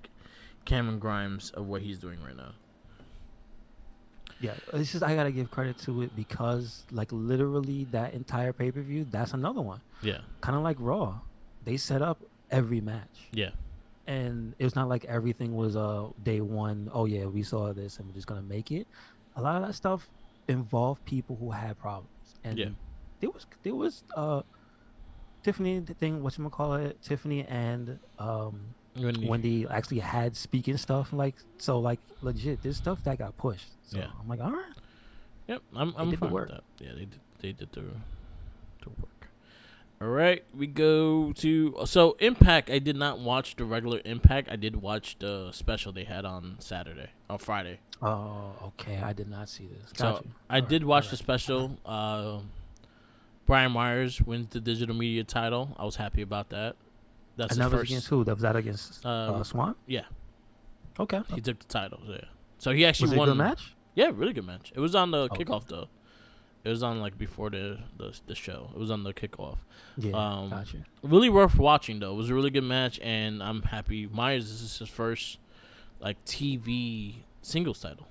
Cameron Grimes of what he's doing right now. Yeah, it's just I gotta give credit to it because like literally that entire pay per view, that's another one. Yeah, Kind of like Raw, they set up every match, yeah, and it was not like everything was day one. Oh yeah, we saw this and we're just gonna make it. A lot of that stuff involved people who had problems, yeah. and there was Tiffany the thing Tiffany and When you, Wendy actually had speaking stuff like so like legit. There's stuff that got pushed, so yeah, I'm like, all right, yep. they I'm did the fine with work. that. Yeah, they did the work. All right, we go to so Impact. I did not watch the regular Impact. I did watch the special they had on Saturday or Friday. Oh, okay. I did not see this. Got So you. I All right. did All watch the right. special. Brian Myers wins the digital media title. I was happy about that. That's And his that was against first. who? That was that against Swan? Yeah, Okay. he Okay. took the title. Yeah, so he Was actually it a good won. match? Yeah, really good match. It was on the Okay. kickoff though. It was on like before the show. It was on the kickoff. Yeah. Um, Got you. really worth watching though. It was a really good match, and I'm happy. Myers, this is his first like TV singles title.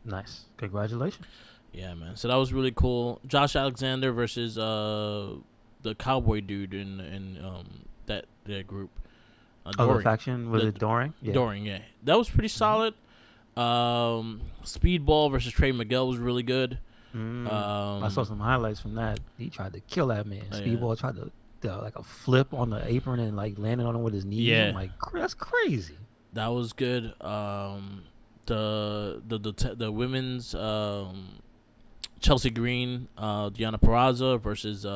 Nice. Congratulations. Yeah, man. So that was really cool. Josh Alexander versus the cowboy dude in that group. Other Doring. faction was The it Doring? Yeah. Doring, yeah. That was pretty Mm-hmm. solid. Speedball versus Trey Miguel was really good. I saw Um, some highlights from that. He tried to kill that man. yeah, Speedball tried to do, like a flip on the apron and like landed on him with his knees. I'm yeah, like, that's crazy. that was good. The women's Chelsea Green, Diana Peraza versus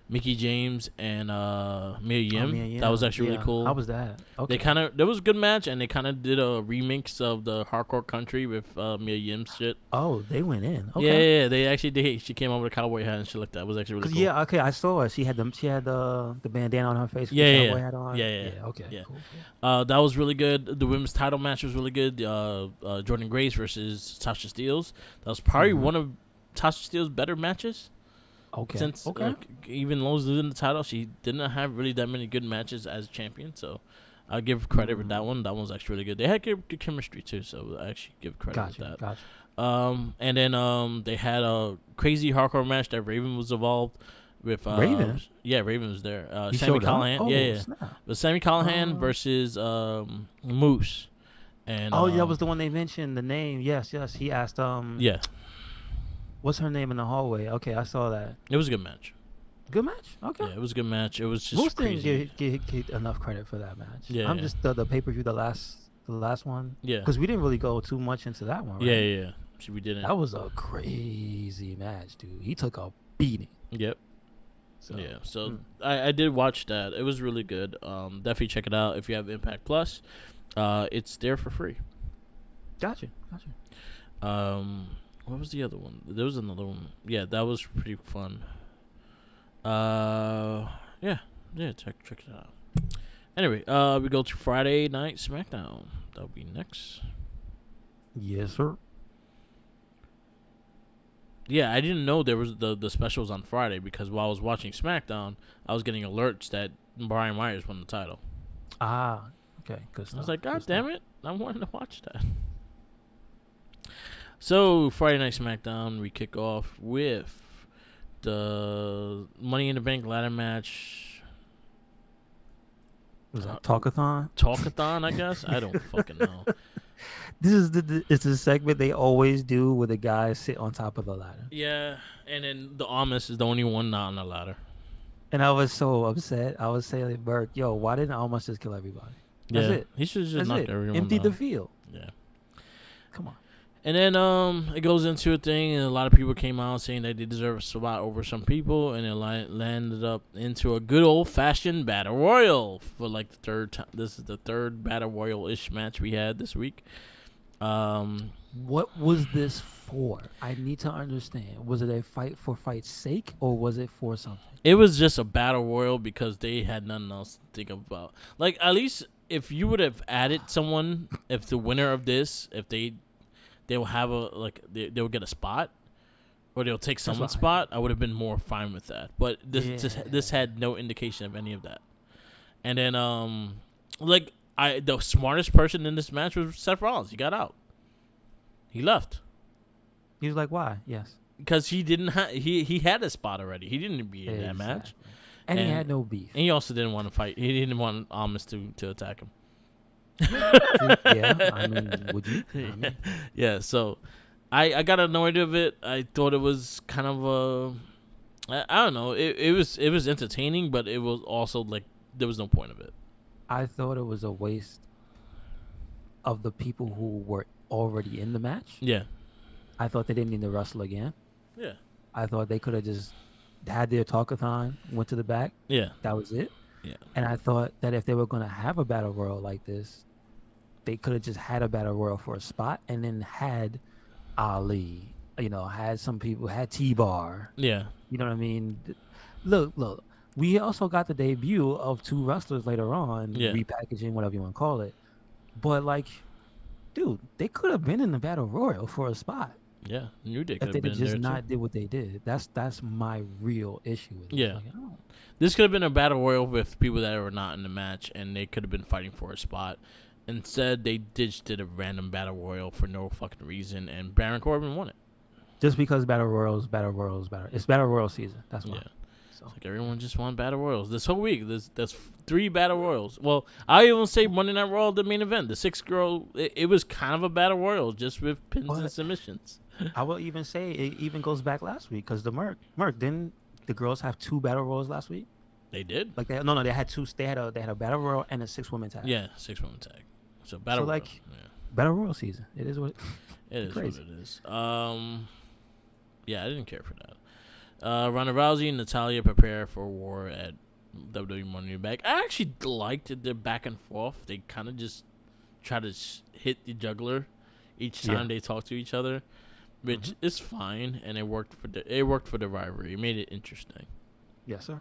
Mickey James and Mia Oh Yim. man, That was yeah, actually really yeah. How cool. was that? They Okay. kind of there was a good match, and they kind of did a remix of the Hardcore Country with Mia Yim's shit. Oh, they went in. Yeah, Okay. yeah, yeah, they actually did. She came over with a cowboy hat and shit like that. It was actually really Cause cool. yeah, okay, I saw her. She had the bandana on her face with Yeah, the yeah, cowboy yeah, hat on. yeah, yeah, Yeah, okay, yeah. cool, cool. That was really good. The women's title match was really good. Jordan Grace versus Tasha Steeles. That was probably Mhm. one of Tasha Steeles' better matches Okay, since okay. even though losing the title, she didn't have really that many good matches as champion. So I'll give credit with that Mm, one. That one was actually really good. They had good chemistry too, so I actually give credit with gotcha, that. gotcha. And then they had a crazy hardcore match that Raven was involved with Raven. yeah, Raven was there. He Sammy showed up. Callahan, yeah, Oh yeah. snap. But Sammy Callahan Uh, versus Moose, and oh, that was the one they mentioned. The name. Yes, yes. He asked yeah, what's her name in the hallway? Okay, I saw that. it was a good match. Good match. Okay. Yeah, it was a good match. It was just Moose didn't crazy. get enough credit for that match. I'm Yeah, just the pay per view, the last one, yeah, because we didn't really go too much into that one, yeah, right? yeah. We didn't. That was a crazy match, dude. He took a beating. Yep. So, Yeah. So mm, I did watch that. It was really good. Definitely check it out if you have Impact Plus. It's there for free. gotcha, gotcha. Um, what was the other one? There was another one. Yeah, that was pretty fun. Uh, yeah, yeah. Check it out. Anyway, we go to Friday Night SmackDown. That'll be next. Yes, sir. Yeah, I didn't know there was the specials on Friday because while I was watching SmackDown, I was getting alerts that Brian Myers won the title. Ah, okay, good I was stuff. like, Good God stuff. damn it, I wanted to watch that. So Friday Night SmackDown, we kick off with the Money in the Bank ladder match. Was Uh, that Talkathon? Talkathon, I guess. I don't fucking know. This is it's a segment they always do where the guys sit on top of the ladder. Yeah, and then the Amos is the only one not on the ladder. And I was so upset. I was saying, like, Burke, yo, why didn't Almas just kill everybody? That's Yeah, it. he should just That's knock it. everyone Empty the down. field. Yeah. Come on. And then it goes into a thing, and a lot of people came out saying that they deserve a spot over some people, and it landed up into a good old fashioned battle royal for like the third time. This is the third battle royal ish match we had this week. Um, What was this for? I need to understand. Was it a fight for fight's sake, or was it for something? it was just a battle royal because they had nothing else to think about. Like at least if you would have added someone, if the winner of this, if they will have a like they will get a spot or they'll take That's someone's what I spot, thought. I would have been more fine with that. But this Yeah. had no indication of any of that. And then like the smartest person in this match was Seth Rollins. He got out. He left He was like, why? Yes. because he didn't he had a spot already. He didn't be in that match, Exactly. And he and had no beef. he also didn't want to fight. He didn't want Amos to attack him. Yeah. I mean, would you? yeah, I mean, yeah. So I got annoyed of it. I thought it was kind of I don't know. It was entertaining, but it was also like there was no point of it. I thought it was a waste of the people who were already in the match. Yeah, I thought they didn't need to wrestle again. yeah, I thought they could have just had their talkathon, went to the back. yeah, That was it. yeah, And I thought that if they were going to have a battle royal like this, they could have just had a battle royal for a spot and then had Ali, had some people, had T-Bar. yeah, You know what I mean? Look. We also got the debut of two wrestlers later on, yeah, repackaging, whatever you want to call it. But, like, dude, they could have been in the battle royal for a spot yeah. New Day if could have they'd been have in just there too. not did what they did. That's my real issue with this. Yeah, Like, I don't. this could have been a battle royal with people that were not in the match, and they could have been fighting for a spot. Instead, they did a random battle royal for no fucking reason, and Baron Corbin won it. Just because battle royals, it's battle royal season. That's why. Yeah. So Like everyone just won battle royals this whole week. There's three battle royals. Well, I even say Monday Night Raw the main event. The six girl. It was kind of a battle royal just with pins and but submissions. I will even say it even goes back last week because the Merc didn't the girls have two battle royals last week? They did. Like no, they had two. They had a battle royal and a 6 woman tag. Yeah, 6 woman tag. So So battle royal. like Yeah, battle royal season. It is what it is what crazy. it is. Yeah, I didn't care for that. Ronda Rousey and Natalia prepare for war at WWE Money in the Bank. I actually liked the back and forth. They kind of just try to hit the juggler each Yeah. time they talk to each other, which hmm is fine, and it worked for the rivalry. It made it interesting. Yes, sir.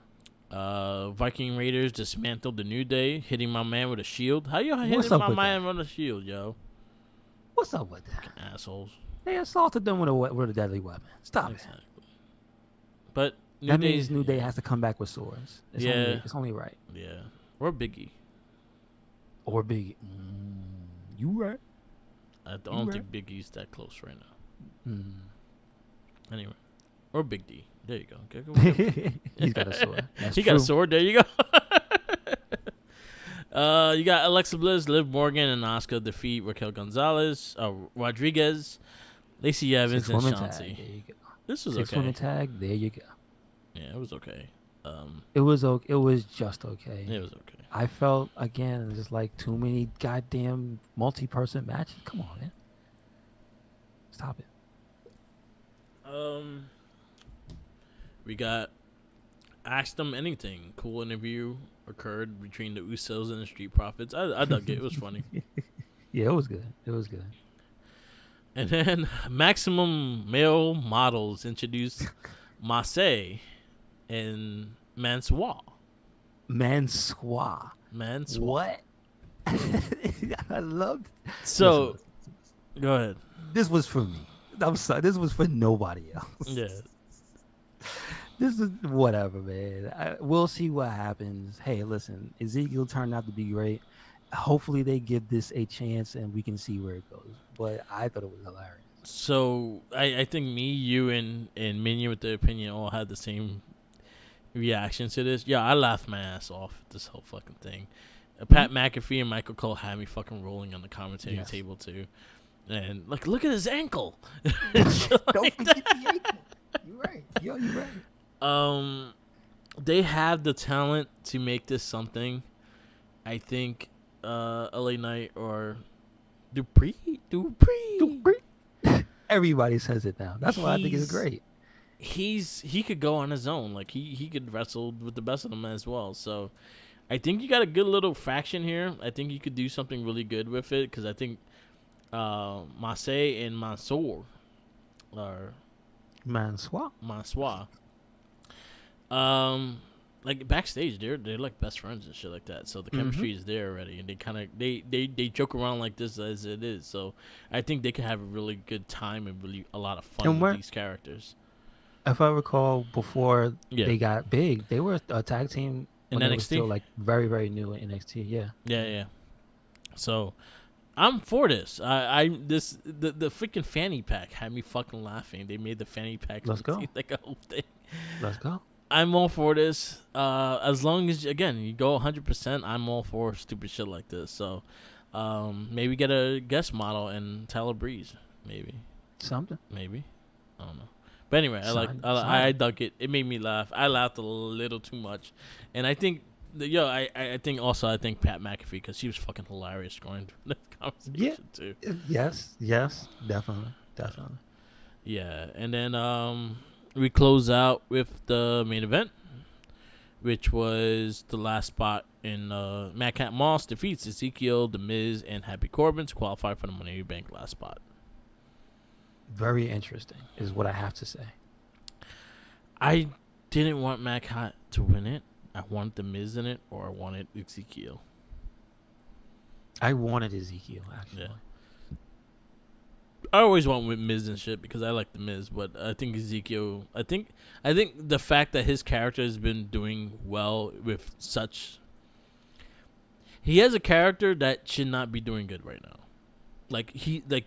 Viking Raiders dismantled the New Day, hitting my man with a shield. How you What's hitting up my with that? man with a shield, yo? What's up with that? Assholes. They assaulted them with a deadly weapon. Stop it. Exactly. But New That Day, means New Day yeah, has to come back with swords. yeah, It's only right. yeah. Or Biggie. Or big. You right. I You don't right. think Biggie's that close right now. Mm. Anyway. or Big D. There you go. Whatever. He's got a sword. That's He got a true. sword. There you go. You got Alexa Bliss, Liv Morgan, and Asuka defeat Raquel Gonzalez, Rodriguez, Lacey Evans, Six and woman tag. Shanti. There you go. This was Six woman okay. tag. There you go. Yeah, it was okay. Um, It was okay. It was just okay. it was okay. I felt again just like too many goddamn multi-person matches. Come on, man. Stop it. Um, we got Ask Them Anything. Cool interview occurred between the Usos and the Street Profits. I dug it. It was funny. Yeah, it was good. It was good. And then Maximum Male Models introduced Marseille and Mansoir. Mansoir. Mansoir. What? I loved. Listen, So, listen, listen. go ahead. This was for me. I'm sorry. This was for nobody else. Yeah. This is whatever, man. We'll see what happens. Hey, listen, Ezekiel turned out to be great. Hopefully, they give this a chance and we can see where it goes. But I thought it was hilarious. So I think me, you, and Minion with the opinion all had the same reaction to this. Yeah, I laughed my ass off at this whole fucking thing. Hmm. Pat McAfee and Michael Cole had me fucking rolling on the commentating Yes. table too. And like, look at his ankle. Don't Like forget the that. ankle. You're right. Yo, you're right. Um, they have the talent to make this something. I think LA Knight or Dupree. Everybody says it now. That's why I think it's He's great. he could go on his own. Like he could wrestle with the best of them as well. So I think you got a good little faction here. I think you could do something really good with it because I think Marseille and Mansour or Mansoir. Mansoir, um, like backstage they're like best friends and shit like that. So the Mm-hmm. chemistry is there already, and they kind of they joke around like this as it is. So I think they can have a really good time and really a lot of fun And with where, these characters. if I recall, before Yeah, they got big, they were a tag team in when they were NXT. still like very, very new in NXT. Yeah. Yeah, yeah. So I'm for this. The freaking fanny pack had me fucking laughing. They made the fanny pack Let's go. like a whole thing. Let's go. I'm all for this. As long as again you go 100%, I'm all for stupid shit like this. So, maybe get a guest model and Tyler Breeze. Maybe, Something. maybe. I don't know. But anyway, Sign I it. dug it. It made me laugh. I laughed a little too much, and I think. I think also I think Pat McAfee because she was fucking hilarious going through the Yeah. conversation too. Yes. Yes. Definitely. Definitely. Yeah, and then we close out with the main event, which was the last spot in Madcap Moss defeats Ezekiel, The Miz, and Happy Corbin to qualify for the Money in the Bank last spot. Very interesting, is what I have to say. I didn't want Madcap to win it. I wanted The Miz in it, or I wanted Ezekiel. I wanted Ezekiel Yeah, actually. I always want with Miz and shit because I like The Miz, but I think Ezekiel. I think the fact that his character has been doing well with such. He has a character that should not be doing good right now. Like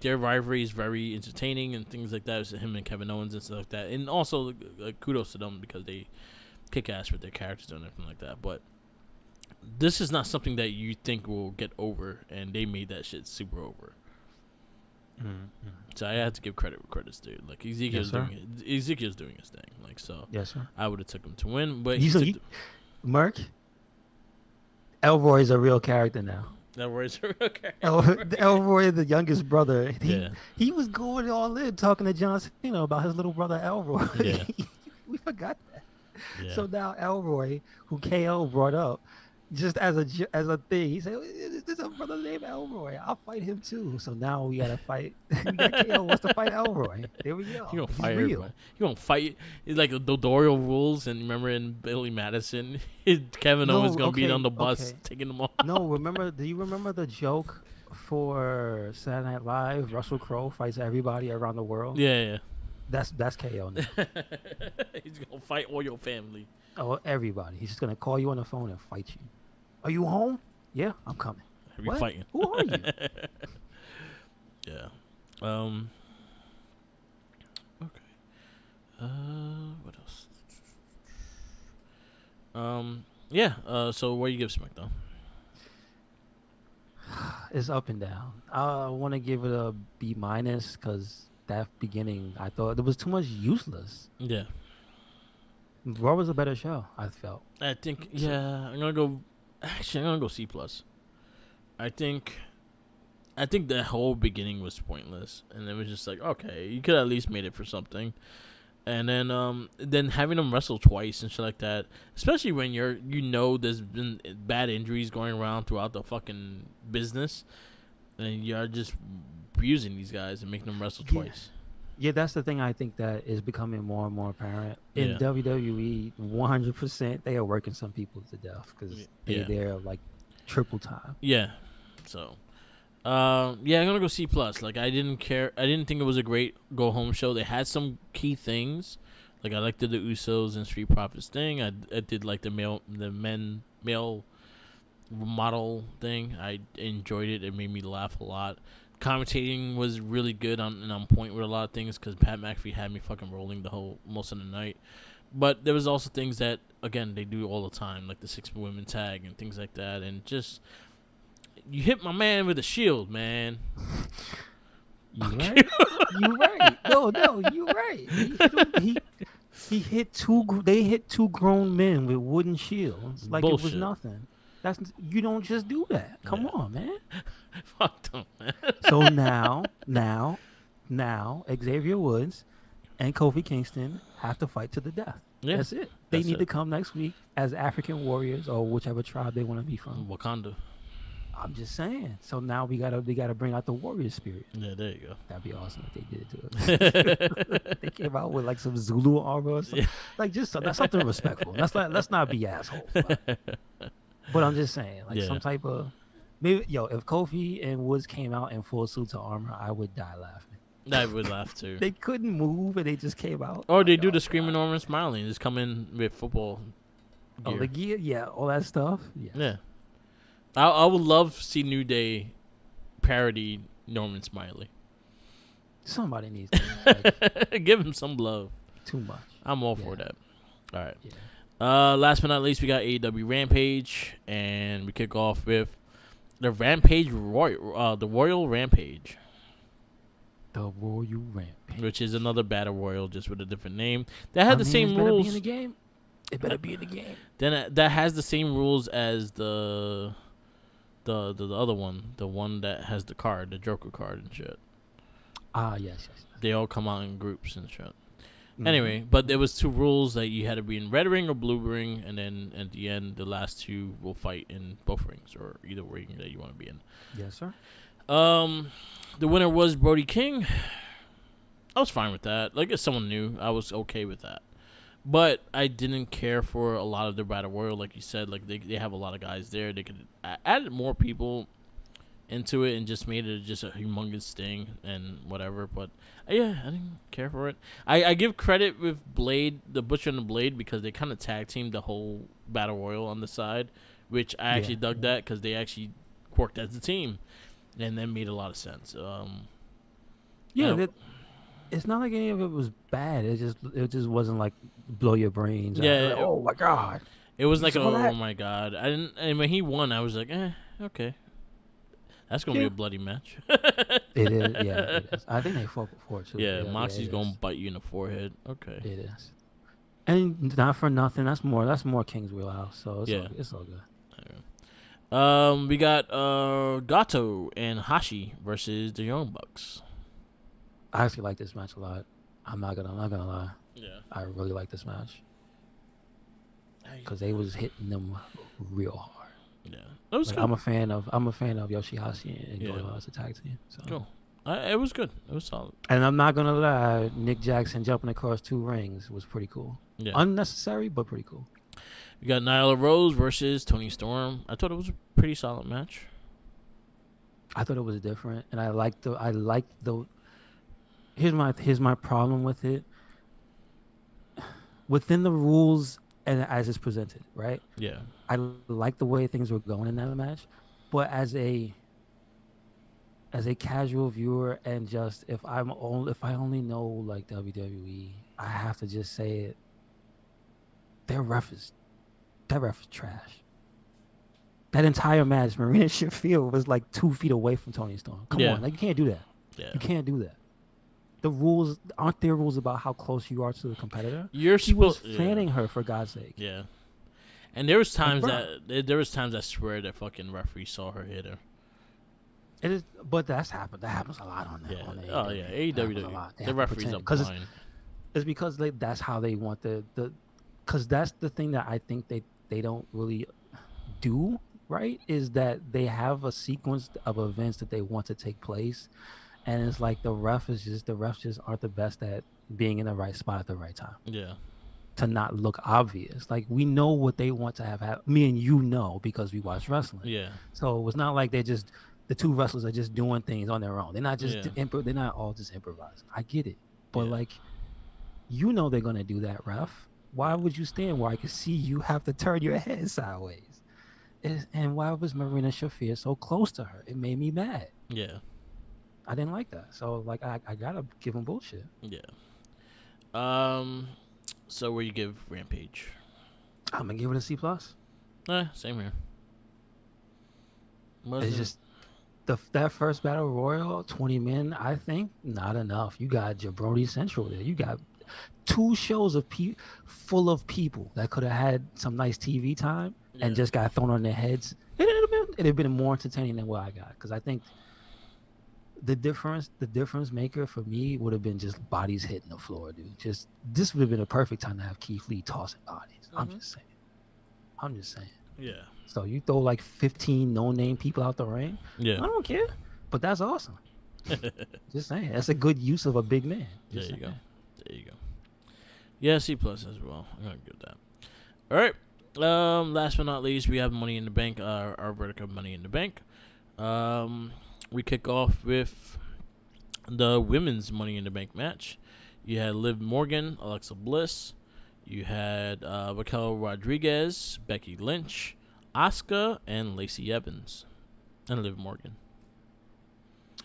their rivalry is very entertaining and things like that. It's him and Kevin Owens and stuff like that. And also kudos to them because they kick ass with their characters and everything like that. But this is not something that you think will get over, and they made that shit super over. Mm-hmm. So I had to give credit where credit's due. Like Yes, sir. Ezekiel's doing his thing. Like so, Yes, sir. I would have took him to win, but You he so took you, Merc, Elroy is a real character now. that words are okay. Elroy, the youngest brother, Yeah, he was going all in talking to John Cena about his little brother Elroy. yeah, We forgot that. yeah. So now Elroy, who KO brought up, just as a thing, he said, "There's a brother named Elroy. I'll fight him too." So now we gotta fight. We got KO wants to fight Elroy. There we He go. gonna He's fight everybody. real. He gonna fight. It's like the Dodorio rules, and remember in Billy Madison, Kevin Owens No, gonna be on okay, the bus okay. taking them off. No, remember? Do you remember the joke for Saturday Night Live? Russell Crowe fights everybody around the world. Yeah, That's KO now. yeah. He's gonna fight all your family. Oh, everybody. He's just gonna call you on the phone and fight you. Are you home? Yeah, I'm coming. He'll be What? fighting. Who are you? Yeah. Okay. Yeah. So what do you give SmackDown? It's up and down. I want to give it a B minus because that beginning, I thought there was too much useless. Yeah. Raw was a better show, I felt. I think So, yeah. I'm gonna go. Actually, I'm gonna go C plus. I think. I think the whole beginning was pointless, and it was just like, okay, you could at least made it for something. And then having them wrestle twice and shit like that, especially when there's been bad injuries going around throughout the fucking business, and you're just abusing these guys and making them wrestle yeah. twice. Yeah, that's the thing I think that is becoming more and more apparent. In Yeah. WWE, 100%, they are working some people to death because Yeah. they're like triple time. Yeah. So, yeah, I'm gonna go C plus. Like, I didn't care. I didn't think it was a great go home show. They had some key things. Like, I liked the Usos and Street Profits thing. I did like the male model thing. I enjoyed it. It made me laugh a lot. Commentating was really good and on point with a lot of things because Pat McAfee had me fucking rolling the whole most of the night. But there was also things that again they do all the time, like the 6 women tag and things like that, and just you hit my man with a shield, man. You right? You right? No, you right. He hit him. He hit two. They hit two grown men with wooden shields like it was Bullshit. nothing. That's you don't just do that. Come Yeah. on, man. Fuck them, man. So now, Xavier Woods and Kofi Kingston have to fight to the death. Yeah, That's it. They that's need it. to come next week as African warriors or whichever tribe they want to be from. Wakanda. I'm just saying. So now we gotta bring out the warrior spirit. Yeah, there you That'd be awesome if they did it to us. go. They came out with like some Zulu armor or something. Yeah. Like just that's something respectful. Let's not be assholes. But I'm just saying, like Yeah. some type of maybe if Kofi and Woods came out in full suits of armor, I would die laughing. I would laugh too. They couldn't move and they just came out. Or they Like, do oh the screaming god. Norman Smiley and just come in with football Oh, the gear. gear, yeah, all that stuff. Yes. Yeah. I would love to see New Day parody Norman Smiley. Somebody needs to like Give him some love. too much. I'm all Yeah. for that. All right. Yeah. Last but not least, we got AEW Rampage, and we kick off with the Rampage Royal, the Royal Rampage, The Royal Rampage. which is another battle royal just with a different name. That had I the mean, it same better be in rules. the game. It better be in the game. Then that has the same rules as the other one, the one that has the card, the Joker card and shit. Ah, yes. They all come out in groups and shit. Mm-hmm. Anyway, but there was two rules that you had to be in red ring or blue ring, and then at the end, the last two will fight in both rings or either ring that you want to be in. Yes, sir. Um, the winner was Brody King. I was fine with that. Like, as someone new, I was okay with that. But I didn't care for a lot of the battle royal, like you said. Like they have a lot of guys there. They could add more people into it and just made it just a humongous thing and whatever. But yeah, I didn't care for it. I give credit with Blade, the Butcher and the Blade, because they kind of tag teamed the whole battle royal on the side, which I Yeah. actually dug that because they actually worked as a team, and that made a lot of sense. Yeah, And that it's not like any of it was bad. It just wasn't like blow your brains out. yeah, Like, oh my god, it was you like, saw oh that? my god, I didn't. And when he won, I was like, okay, that's gonna be Yeah, a bloody match. it is. Yeah, it is. I think they fought before too. Yeah, Yeah, Moxie's it gonna is. bite you in the forehead. Okay. It is. And not for nothing. That's more King's wheelhouse. So Yeah. it's all good. We got Gato and Hashi versus the Young Bucks. I actually like this match a lot. I'm not gonna lie. Yeah. I really like this match I- because they was hitting them real hard. Yeah. It was Like good. I'm a fan of Yoshihashi and Yeah. Goto as a tag team. So. Cool. It was good. It was solid. And I'm not gonna lie, Nick Jackson jumping across two rings was pretty cool. Yeah. Unnecessary, but pretty cool. We got Nyla Rose versus Tony Storm. I thought it was a pretty solid match. I thought it was different, and I liked the. Here's my problem with it. Within the rules and as it's presented, right? Yeah. I like the way things were going in that match, but as a casual viewer and just if I only know like WWE, I have to just say it. Their ref is That ref was trash. That entire match, Marina Sheffield was like 2 feet away from Tony Storm. Come Yeah, on, like you can't do that. yeah. You can't do that. The rules aren't there rules about how close you are to the competitor. You're He was supposed. Yeah, fanning her for God's sake. yeah. And there was Like, times bro, there was times I swear that fucking referee saw her hit her. it is. But that's happened. That happens a lot on Yeah. the Oh yeah. AEW. That happens a AEW. lot. They The have to referees pretend are because blind. it's because that's how they want the because that's the thing that I think they don't really do right is that they have a sequence of events that they want to take place, and it's like the refs just aren't the best at being in the right spot at the right time Yeah. to not look obvious. Like we know what they want to have happen. Me and you know because we watch wrestling. Yeah. So it's not like they're just the two wrestlers are just doing things on their own. They're not just Yeah. they're not all just improvising. I get it, but Yeah. like you know they're gonna do that, ref. Why Yeah. would you stand where I can see you have to turn your head sideways? And why was Marina Shafir so close to her? It made me mad. Yeah. I didn't like that. So like I gotta give him bullshit. Yeah. Um. So where you give Rampage? I'm gonna give it a C plus. Same here. It's Wasn't. just that first battle royal, 20 men. I think not enough. You got Jabroni Central there. You got two shows of full of people that could have had some nice TV time and Yeah. just got thrown on their heads. It'd have been more entertaining than what I got because I think the difference maker for me would have been just bodies hitting the floor, dude. Just this would have been a perfect time to have Keith Lee tossing bodies. I'm Mhm. just saying. I'm just saying. Yeah. So you throw like 15 no-name people out the ring. Yeah. I don't care, but that's awesome. there Just saying. That's a good use of a big man. Just you go. saying. There you go. Yeah, C plus as well. I'm gonna give that. All right. Last but not least, we have Money in the Bank. Our vertical Money in the Bank. Um, we kick off with the women's Money in the Bank match. You had Liv Morgan, Alexa Bliss. You had Raquel Rodriguez, Becky Lynch, Asuka, and Lacey Evans, and Liv Morgan.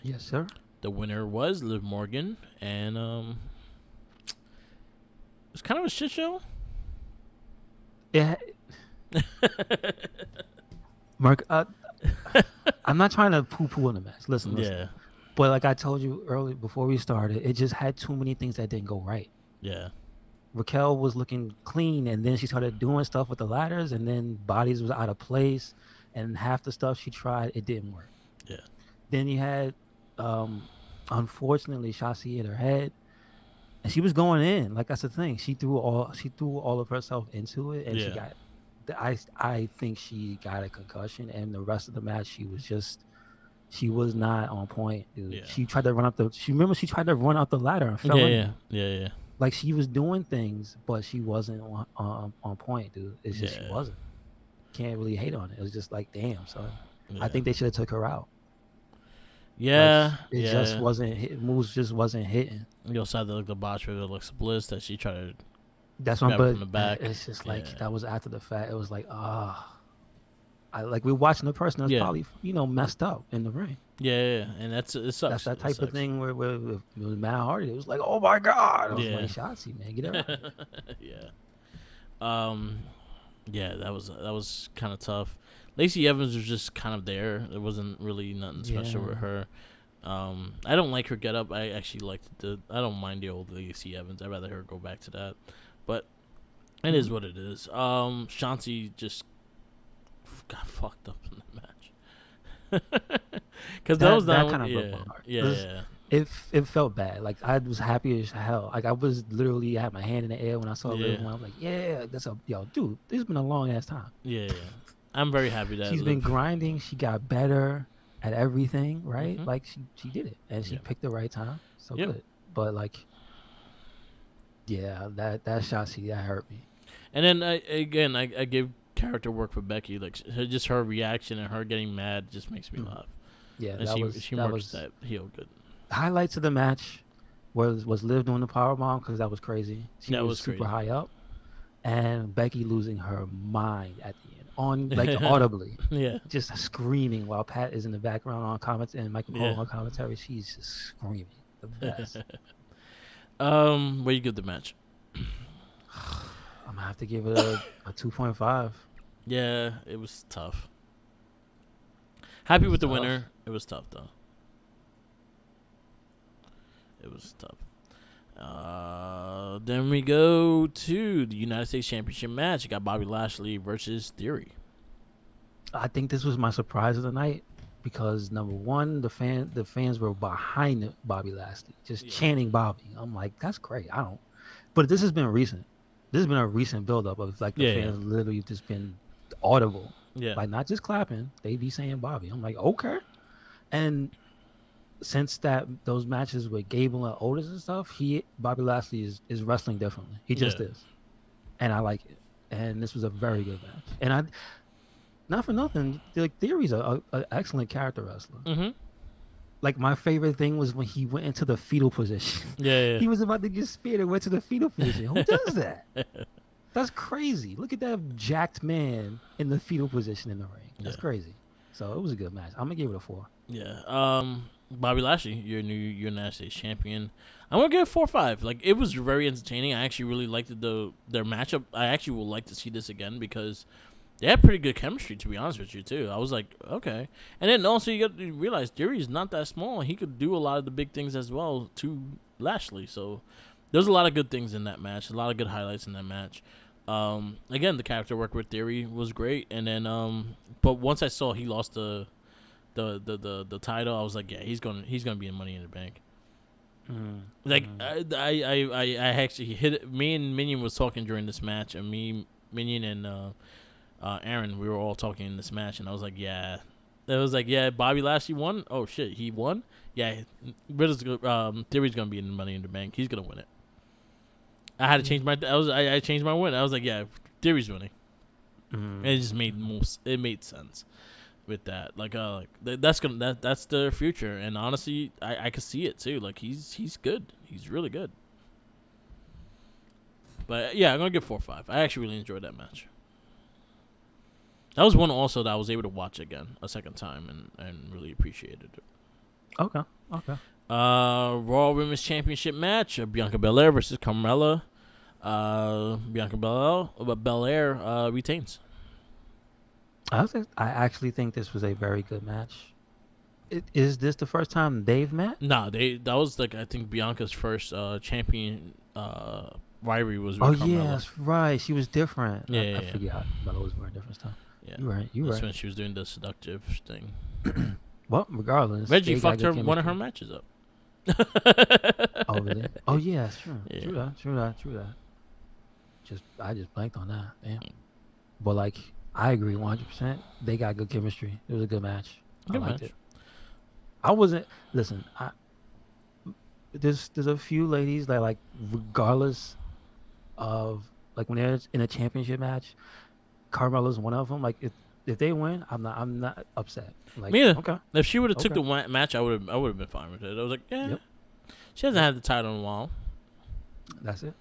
Yes, sir. The winner was Liv Morgan, and it's kind of a shit show. Yeah, Mark. I'm not trying to poo-poo on the match. Listen, listen. yeah, But like I told you earlier before we started, it just had too many things that didn't go right. yeah, Raquel was looking clean, and then she started doing stuff with the ladders, and then bodies was out of place, and half the stuff she tried, it didn't work. yeah, Then you had, um, unfortunately, Shotzi hit her head, and she was going in. Like that's the thing. She threw all of herself into it, and she yeah, got. I think she got a concussion, and the rest of the match she was not on point, dude. yeah, She tried to run up the. She remember she tried to run out the ladder and yeah, fell in yeah, there. yeah, Like she was doing things, but she wasn't on point, dude. It's just she yeah, wasn't. Can't really hate on it. It was just like, damn, son. I yeah, think they should have took her out. Like yeah, it just yeah. wasn't hit. Moves just wasn't hitting. You also had the botch with Alexa Bliss that she tried to That's one, grab her but from the back. it's just like Yeah, that was after the fact. It was like, I like we're watching the person that's yeah, probably messed up in the ring. yeah, and it That's sucks. that It type of sucks. thing where it was Matt Hardy. It was like, oh my god, I was like, Yeah, Shotzi, man, get her out of here. yeah. Um, yeah, that was kind of tough. Lacey Evans was just kind of there. There wasn't really nothing special with Yeah. her. I don't like her get up. I actually like I don't mind the old Lacey Evans. I'd rather her go back to that. But it is Hmm. what it is. Shanti just got fucked up in the match. Cause that was That not. kind of broke Yeah, my heart. yeah, yeah, It felt bad. Like I was happy as hell. Like I was literally I had my hand in the air when I saw yeah, Liv. When I was like, yeah, that's a yo, dude. This has been a long ass time. yeah, yeah. I'm very happy that She's been Liv. grinding. She got better at everything, right? Mhm. Like she did it, and she Yeah. picked the right time. So Yep. good. But like, yeah, that shot she that hurt me. And then I give character work for Becky. Like just her reaction and her getting mad just makes me Mhm. laugh. Yeah, And that was she that works was that heel good. highlights of the match. Was Liv doing the power bomb because that was crazy. She That was was super crazy. high up, and Becky losing her mind at the end on like audibly, yeah. just screaming while Pat is in the background on comments and Michael Yeah. Cole on commentary. She's just screaming. The best. What do you give the match? I'm gonna have to give it a 2.5. Yeah, it was tough. It Happy was with the tough. winner. It was tough though. It was tough. Then we go to the United States Championship match. You got Bobby Lashley versus Theory. I think this was my surprise of the night because number one, the fans were behind Bobby Lashley, just Yeah. chanting Bobby. I'm like, that's great. I don't, but this has been recent. This has been a recent buildup of like the Yeah, yeah, fans literally just been audible, yeah, like not just clapping. They be saying Bobby. I'm like, okay. And since that those matches with Gable and Otis and stuff, Bobby Lashley is wrestling differently. He yeah. just is, and I like it. And this was a very good match. And I not for nothing, like Theory's a excellent character wrestler. Mhm. Like my favorite thing was when he went into the fetal position. Yeah, He was about to get speared and went to the fetal position. Who does that? yeah. That's crazy. Look at that jacked man in the fetal position in the ring. That's Yeah. crazy. So it was a good match. I'm gonna give it a 4. Yeah. Bobby Lashley, your new United States champion. I'm gonna give it 4-5. Like it was very entertaining. I actually really liked their matchup. I actually would like to see this again because they had pretty good chemistry. To be honest with you, too. I was like, okay. And then also you got to realize Theory is not that small. He could do a lot of the big things as well to Lashley. So there's a lot of good things in that match. A lot of good highlights in that match. Again, the character work with Theory was great. And then but once I saw he lost the title, I was like, yeah, he's gonna be in Money in the Bank. Mm, Like mm, I actually hit it. Me and Minion was talking during this match, and me Minion and Aaron, we were all talking in this match, and I was like, yeah. It was like, yeah, Bobby Lashley won. Oh shit, he won. Yeah, Theory's gonna be in Money in the Bank. He's gonna win it. I had to yeah. change my. I changed my win. I was like, yeah, Theory's winning. And Mm, it just made mm. most. It made sense with that. That's the future. And honestly, I could see it too. Like he's good. He's really good. But yeah, I'm gonna give 4-5. I actually really enjoyed that match. That was one also that I was able to watch again a second time and really appreciated it. Okay. Okay. Raw Women's Championship match: Bianca Belair versus Carmella. Bianca Belair retains. I actually think this was a very good match. Is this the first time they've met? Nah, that was like I think Bianca's first champion rivalry was Oh with Carmella. yes, right. She was different. Yeah, I yeah, yeah. forgot. Bella was wearing different stuff. Yeah. You right. You That's right. when she was doing the seductive thing. Well, regardless, Reggie they got fucked good her one of her chemistry. matches up. Oh really? Oh yeah, sure. Yeah. True that. True that. True that. I just blanked on that. Damn. But like I agree 100%. They got good chemistry. It was a good match. I Good liked match. it. I wasn't listen, there's a few ladies that like regardless of like when they're in a championship match, Carmella's one of them. Like if they win, I'm not upset. Like Me either. okay, If she would have took okay, the match, I would have been fine with it. I was like, yeah, yep, she hasn't yep, had the title in a while. that's it.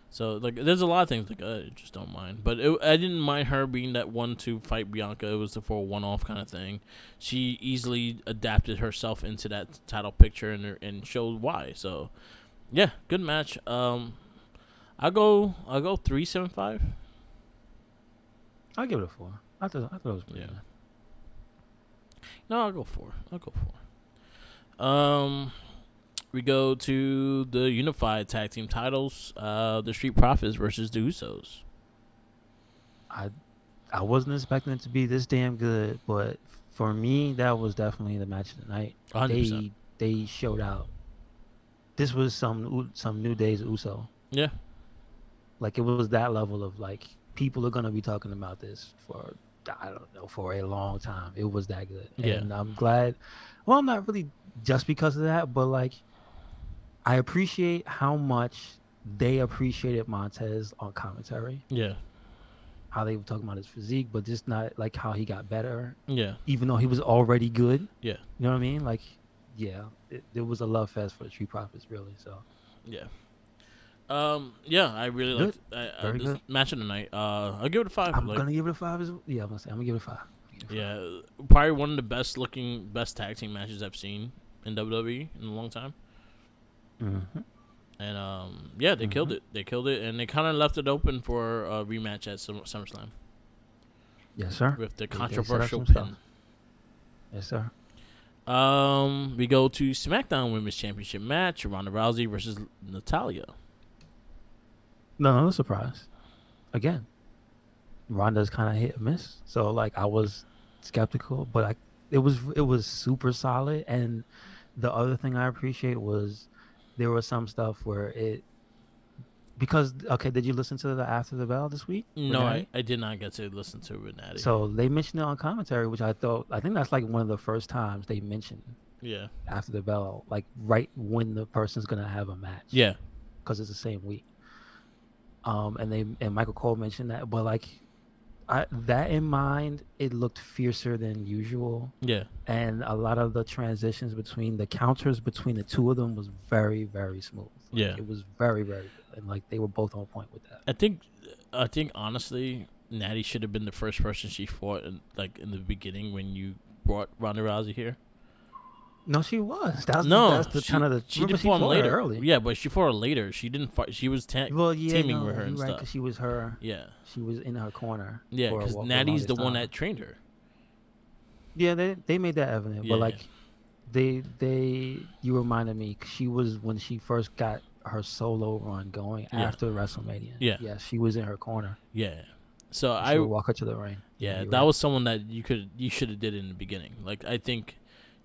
So like, there's a lot of things like I just don't mind. But I didn't mind her being that one to fight Bianca. It was for a one-off kind of thing. She easily adapted herself into that title picture and showed why. So yeah, good match. I'll go 3.75. I'll give it a 4. I thought it was pretty Yeah. good. No, I'll go 4. I'll go 4. We go to the unified tag team titles. The Street Profits versus the Usos. I I wasn't expecting it to be this damn good, but for me that was definitely the match of the night. 100%. They showed out. This was some new days Uso. Yeah. Like it was that level of like people are gonna be talking about this for I don't know for a long time. It was that good, Yeah. and I'm glad. Well, not really just because of that, but like I appreciate how much they appreciated Montez on commentary. Yeah. How they were talking about his physique, but just not like how he got better, Yeah. even though he was already good. Yeah. You know what I mean? Like, yeah, it was a love fest for the Street Profits, really. So Yeah. Yeah, I really good, liked very this good. match of the night. I'll give it a 5. I'm Like, gonna give it a 5 as well. Yeah, I'm gonna say I'm gonna give it a 5. Give it a 5. yeah, probably one of the best tag team matches I've seen in WWE in a long time. Mm-hmm. And yeah, they killed Mm-hmm. it. They killed it, and they kind of left it open for a rematch at SummerSlam. Yes, sir. with the They set up controversial some stuff. pin. Yes, sir. We go to SmackDown Women's Championship match: Ronda Rousey versus Natalia. No surprise. Again, Ronda's kind of hit or miss. So like I was skeptical, but it was super solid. And the other thing I appreciate was there was some stuff where it because okay, did you listen to the After the Bell this week with No, Natty? I did not get to listen to it with Natty. So they mentioned it on commentary, which I think that's like one of the first times they mentioned Yeah. After the Bell, like right when the person's gonna have a match, Yeah. because it's the same week. And Michael Cole mentioned that, but like that in mind, it looked fiercer than usual, Yeah. and a lot of the transitions between the counters between the two of them was very very smooth. Like Yeah. it was very very good, and like they were both on point with that. I think honestly, Natty should have been the first person she fought in the beginning when you brought Ronda Rousey here. No, she was. That's No, the kind of the. she Remember, did she fight him fought her later. early. Yeah, but she fought her later. She didn't fight. She was Well, yeah, teaming with no, her you're and right, stuff. because she was her. Yeah. She was in her corner Yeah, for because the Natty's the longest one time. that trained her. Yeah, they made that evident, Yeah, but yeah, like you reminded me, 'cause she was when she first got her solo run going yeah, after WrestleMania. yeah, Yeah, she was in her corner, yeah. So and she would I, walk her to the ring. Yeah, yeah, you're that right. was someone that you should have did in the beginning. Like I think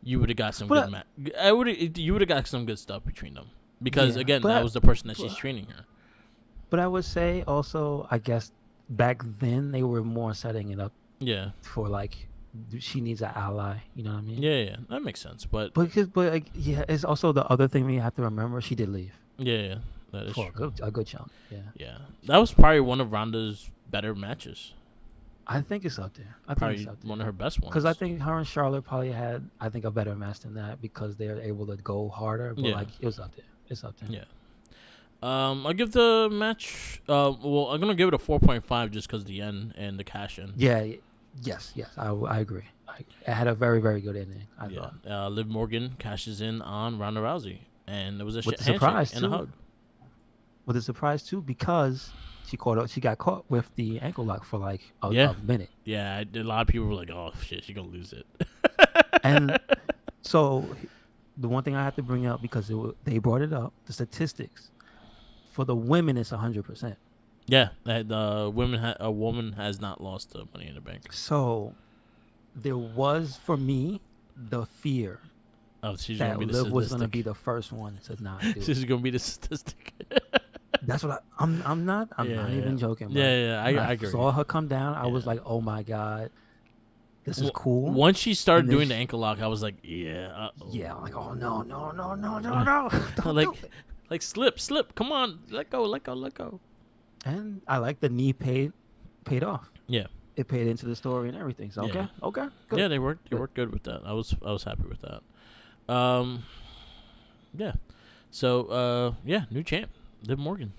you would have got some good But match. I would you would have got some good stuff between them because yeah, again that was the person that she's but training her. but I would say also, I guess back then they were more setting it up Yeah, for like she needs an ally. You know what I mean? yeah, yeah. That makes sense. But But like, yeah, it's also the other thing we have to remember. She did leave yeah, yeah, that is for true. a good chunk. Yeah, Yeah, that was probably one of Ronda's better matches. I think it's up there. I think it's Probably up one there of her best because I ones. think her and Charlotte probably had, I think, a better match than that because they're able to go harder. But Yeah, like, it was up there. It's up there. yeah. I'll give the match. Well, I'm gonna give it a 4.5 just because the end and the cash in. Yeah. Yes. I agree. It had a very very good ending. I Yeah. thought Liv Morgan cashes in on Ronda Rousey, and it was a with the handshake surprise and a too. hug. With the surprise too because she got caught with the ankle lock for like Yeah. a minute. Yeah. A lot of people were like, "Oh shit, she gonna lose it." And so the one thing I have to bring up, because they brought it up, the statistics for the women is 100%. Yeah. The a woman has not lost the Money in the Bank. So there was, for me, the fear Oh, she's gonna that be the Liv was going to be statistic. the first one to not do it. She's gonna be the statistic. That's what I'm not Yeah. even joking, Yeah. bro. Yeah. When I I agree. saw her come down, I was Yeah. like, "Oh my god, this is cool." Once she started And then doing the ankle lock, I was like, yeah, yeah, I'm like, "Oh no, uh no. Don't like, do it." slip. Come on, let go. And I like the knee paid off. Yeah, It paid into the story and everything. So yeah, okay, good. yeah. They Good. worked good with that. I was happy with that. Um, yeah. So, yeah, new champ, Liv Morgan.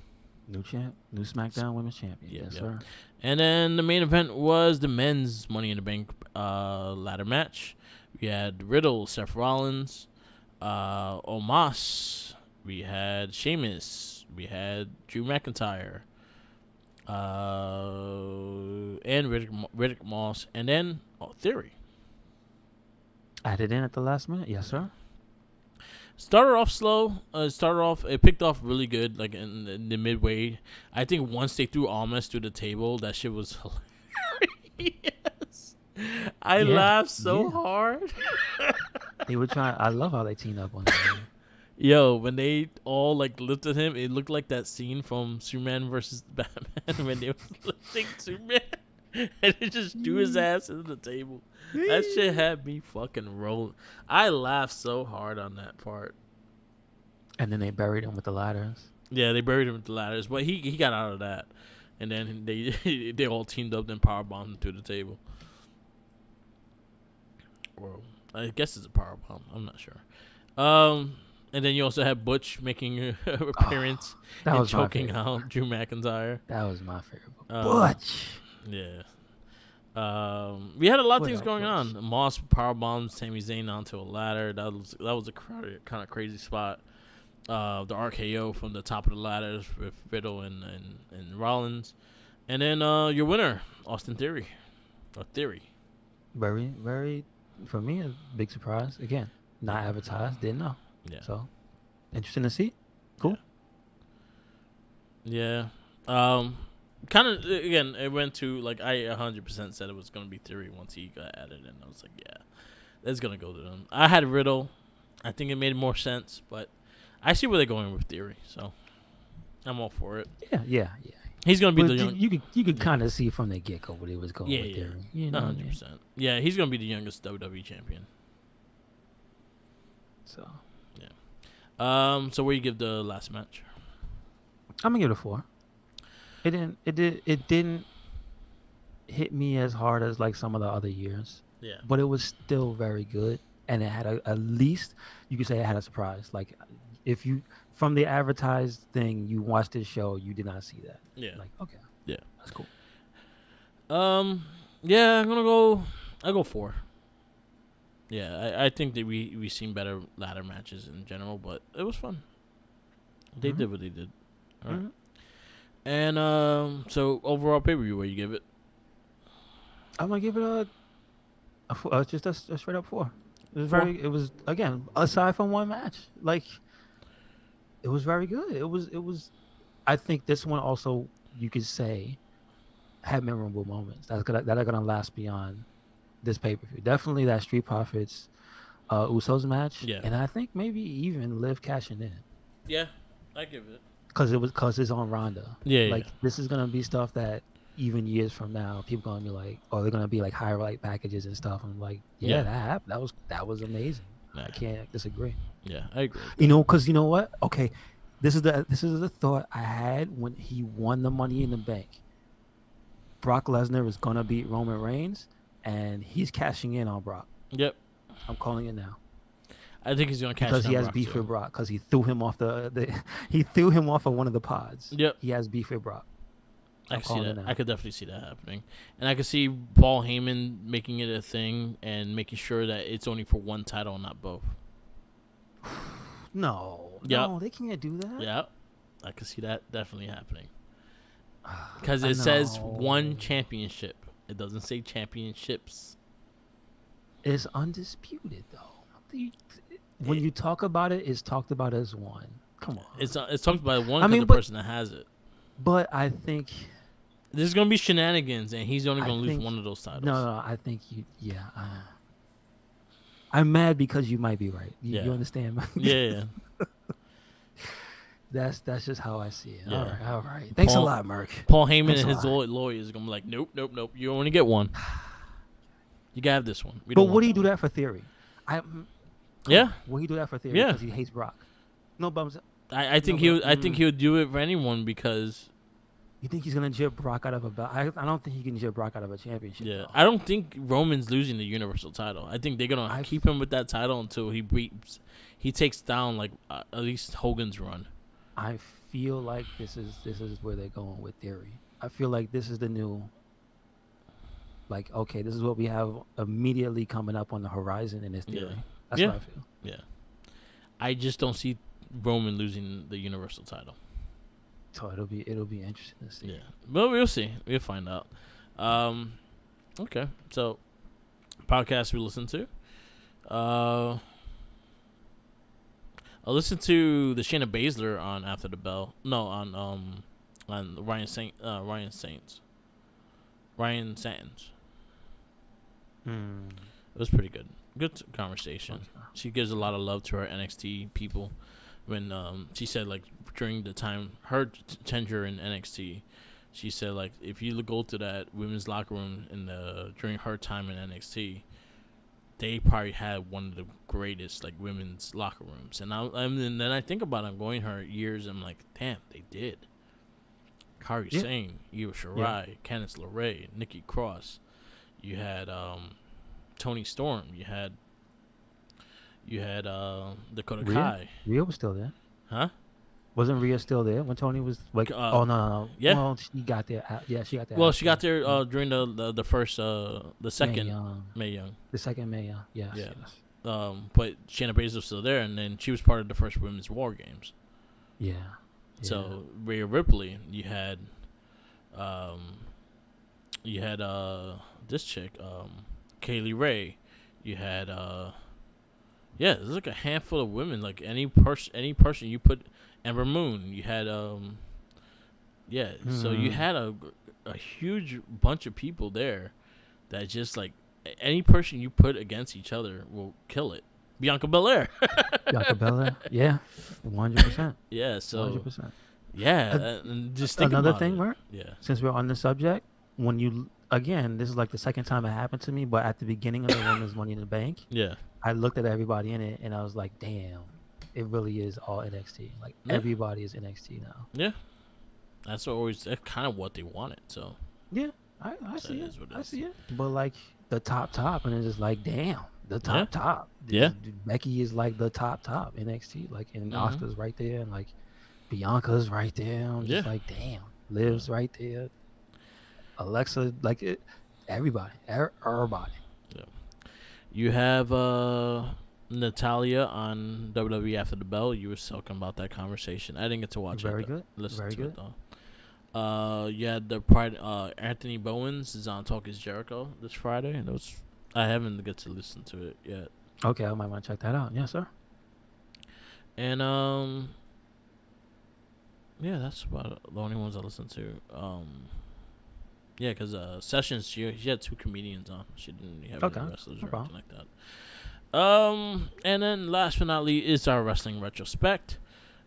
New champ, new SmackDown Women's Champion. Yeah, Yes, yeah. sir. And then the main event was the men's Money in the Bank ladder match. We had Riddle, Seth Rollins, Omos. We had Sheamus. We had Drew McIntyre. And Riddick Moss, and then Theory. Added in at the last minute. Yes, sir. Started off slow. It picked off really good, like in the midway. I think once they threw Almas through the table, that shit was hilarious. I Yeah, laughed so yeah. hard. They were trying. I love how they teamed up on that. Man. Yo, when they all like lifted him, it looked like that scene from Superman versus Batman when they were lifting Superman and they just threw his ass into the table. That shit had me fucking rolling. I laughed so hard on that part. And then they buried him with the ladders. Yeah, they buried him with the ladders, but he got out of that, and then they all teamed up, then power bombed him through the table. Well, I guess it's a power bomb. I'm not sure. Um, and then you also had Butch making an Oh, appearance that and was my choking favorite out part. Drew McIntyre. That was my favorite part. Um, Butch. yeah. We had a lot of What things up, going Butch? on. Moss power bombs Sami Zayn onto a ladder. That was a kind of crazy spot. The RKO from the top of the ladders with Riddle and Rollins, and then your winner Austin Theory. or Theory. Very, very, for me, a big surprise. Again, Yeah, not advertised, didn't know. yeah, So, interesting to see. yeah, Cool. yeah. Um, kind of again, it went to like I 100% said it was gonna be Theory once he got added, and I was like, yeah, it's gonna go to them. I had Riddle. I think it made more sense, but I see where they're going with Theory, so I'm all for it. Yeah, yeah, yeah. He's gonna be the But young. you could Yeah, kind of see from the get go what he was going yeah, with yeah, there. You know a what I hundred mean? percent. Yeah, he's gonna be the youngest WWE champion. So Yeah. So where you give the last match? I'm gonna give it a 4. It didn't hit me as hard as like some of the other years, Yeah. but it was still very good, and it had at least you could say it had a surprise. Like if you from the advertised thing you watched this show, you did not see that. Yeah. Like okay, Yeah. that's cool. Um. Yeah, I'm gonna go. I go 4. Yeah, I think that we seen better ladder matches in general, but it was fun. They hmm did what they did. All right. hmm And so overall pay per view, where you give it? I'm gonna give it just a straight up 4. It was 4. very. It was again aside from one match, like it was very good. It was. I think this one also you could say had memorable moments that are gonna last beyond this pay per view. Definitely that Street Profits Usos match, Yeah. and I think maybe even Liv cashing in Yeah, I give it. because it's on Ronda. Yeah, yeah, Like this is gonna be stuff that even years from now people gonna be like, oh, they're gonna be like highlight packages and stuff. I'm like, yeah, yeah. that happened. That was amazing. Nah, I can't disagree. yeah, I agree with You that. know, because you know what? Okay, this is the thought I had when he won the Money in the Bank. Brock Lesnar is gonna beat Roman Reigns, and he's cashing in on Brock. Yep, I'm calling it now I think he's gonna cash because in he on has Brock beef too. with Brock because he threw him off the he threw him off of one of the pods. Yep, He has beef with Brock. I I'm can see calling it that. I now. could definitely see that happening, and I could see Paul Heyman making it a thing and making sure that it's only for one title and not both. No, Yep, no, they can't do that. yep, I could see that definitely happening because I it says know. one championship. It doesn't say championships. It's undisputed though. The- When It, you talk about it, it's talked about as one. Come on. it's talked about one I because mean, the but person that has it. I think There's gonna be shenanigans, and he's only I gonna lose think one of those no, titles. no, I think you yeah. I'm mad because you might be right. You Yeah, understand? yeah, yeah, That's just how I see it. yeah. All right. Thanks a Paul lot, Merc. Paul Heyman Thanks and a his lot. lawyers are gonna be like, nope, nope, nope. You only get one. You gotta have this one. We But don't would want he that do one. that for Theory? Come Yeah, on. Would he do that for Theory yeah. because he hates Brock? No, but I think no, he but would. I think he would do it for anyone because you think he's gonna jib Brock out of a belt? I don't think he can jib Brock out of a championship yeah. though. I don't think Roman's losing the Universal title. I think they're gonna I keep him with that title until he takes down like at least Hogan's run. I feel like this is where they're going with Theory. I feel like this is the new like okay, this is what we have immediately coming up on the horizon in this Yeah, Theory. That's yeah, what I feel. yeah. I just don't see Roman losing the Universal title. So it'll be interesting to see. Yeah, but we'll see. We'll find out. Um, okay. So podcast we listen to. Uh, I listened to the Shayna Baszler on After the Bell. No, on Ryan Satin's. Hmm. It was pretty good. Good conversation. Okay. She gives a lot of love to her NXT people. When she said like during the time her tenure in NXT, she said like if you go to that women's locker room in the during her time in NXT, they probably had one of the greatest like women's locker rooms. And then I think about it, I'm going her years. I'm like, damn, they did. Kairi Yeah. Sane, Io Yeah. Shirai, Candice LeRae, Nikki Cross. You had Tony Storm. You had Dakota Rhea? Kai. Rhea was still there. Huh? Wasn't Rhea still there when Tony was like? Uh, Oh no. yeah. Well, she got there. Yeah, she got there Well, she after got there May, during the first the May second Young. May Young. The second May Young. Yes. Yeah. Yes. But Shayna Baszler was still there, and then she was part of the first women's War Games. Yeah. Yeah. So Rhea Ripley, you had um You had this chick, Kaylee Ray. You had yeah, there's like a handful of women. Like any person you put, Amber Moon. You had yeah. So you Hmm. had a huge bunch of people there that just like any person you put against each other will kill it. Bianca Belair. Bianca Belair. Yeah, 100%. Yeah. So 100%. yeah, and just think Another about thing, it. Mark, Yeah. since we're on the subject, when you again, this is like the second time it happened to me, but at the beginning of the Women's Money in the Bank, Yeah. I looked at everybody in it and I was like, damn, it really is all NXT. Like Yeah. everybody is NXT now. Yeah. That's kind of what they wanted. So Yeah, I that see it. is what it I is. see it. But like the top, and it's just like, damn, the Yeah. top. Yeah. Becky is like the top NXT. Like, and Mhm. Oscar's right there, and like Bianca's right there. I'm Yeah. just like, damn, Yeah. Liv's right there. Alexa, like it, everybody, everybody. Yeah. You have Natalia on WWE After the Bell. You were talking about that conversation. I didn't get to watch it. Very good. Listen Very to it good. though. You had the Pride. Anthony Bowens is on Talk Is Jericho this Friday, and it was. I haven't get to listen to it yet. Okay, I might want to check that out. Yes, sir. And yeah, that's about the only ones I listen to. Yeah, because Sessions she had two comedians on. She didn't really have any Okay, wrestlers no or problem. anything like that. And then last but not least is our wrestling retrospect.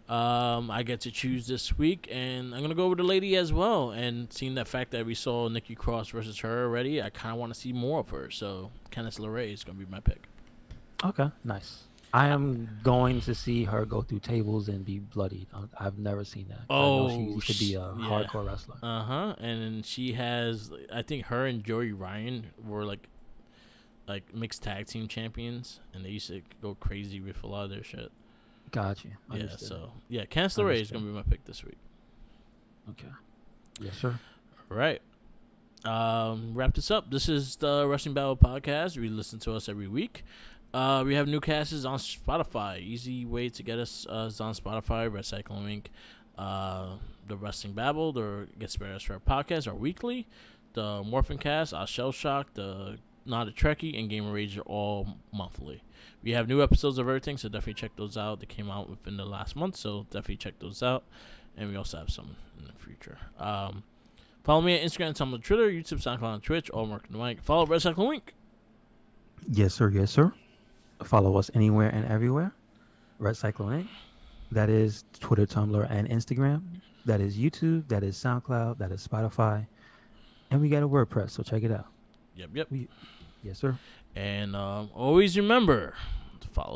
I get to choose this week, and I'm gonna go with the lady as well. And seeing the fact that we saw Nikki Cross versus her already, I kind of want to see more of her. So Candice LeRae is gonna be my pick. Okay, nice. I am going to see her go through tables and be bloodied. I've never seen that because I know she Oh, used to be a yeah. hardcore wrestler. And then she has, I think her and Joey Ryan were like mixed tag team champions, and they used to go crazy with a lot of their shit. Got you. Yeah, Understood. so yeah, Candice LeRae is Understood. gonna be my pick this week. Okay. Yes, sir. All right. Wrap this up. This is the Wrestling Battle podcast. You listen to us every week. We have new casts on Spotify. Easy way to get us is on Spotify. Recycling Inc. The Wrestling Babble, the Get Spared for our podcast are weekly. The Morphin Cast, our Shell Shock, the Not a Trekkie, and Gamer Rage are all monthly. We have new episodes of everything, so definitely check those out. They came out within the last month, so definitely check those out. And we also have some in the future. Follow me on Instagram, Tumblr, Twitter, YouTube, SoundCloud, and Twitch. All Mark and Mike. Follow Red Cycle Wink. Yes, sir. Yes, sir. Follow us anywhere and everywhere. Red Cyclone Inc. That is Twitter, Tumblr, and Instagram. That is YouTube. That is SoundCloud. That is Spotify. And we got a WordPress, so check it out. Yep, yep. We, yes, sir. And always remember to follow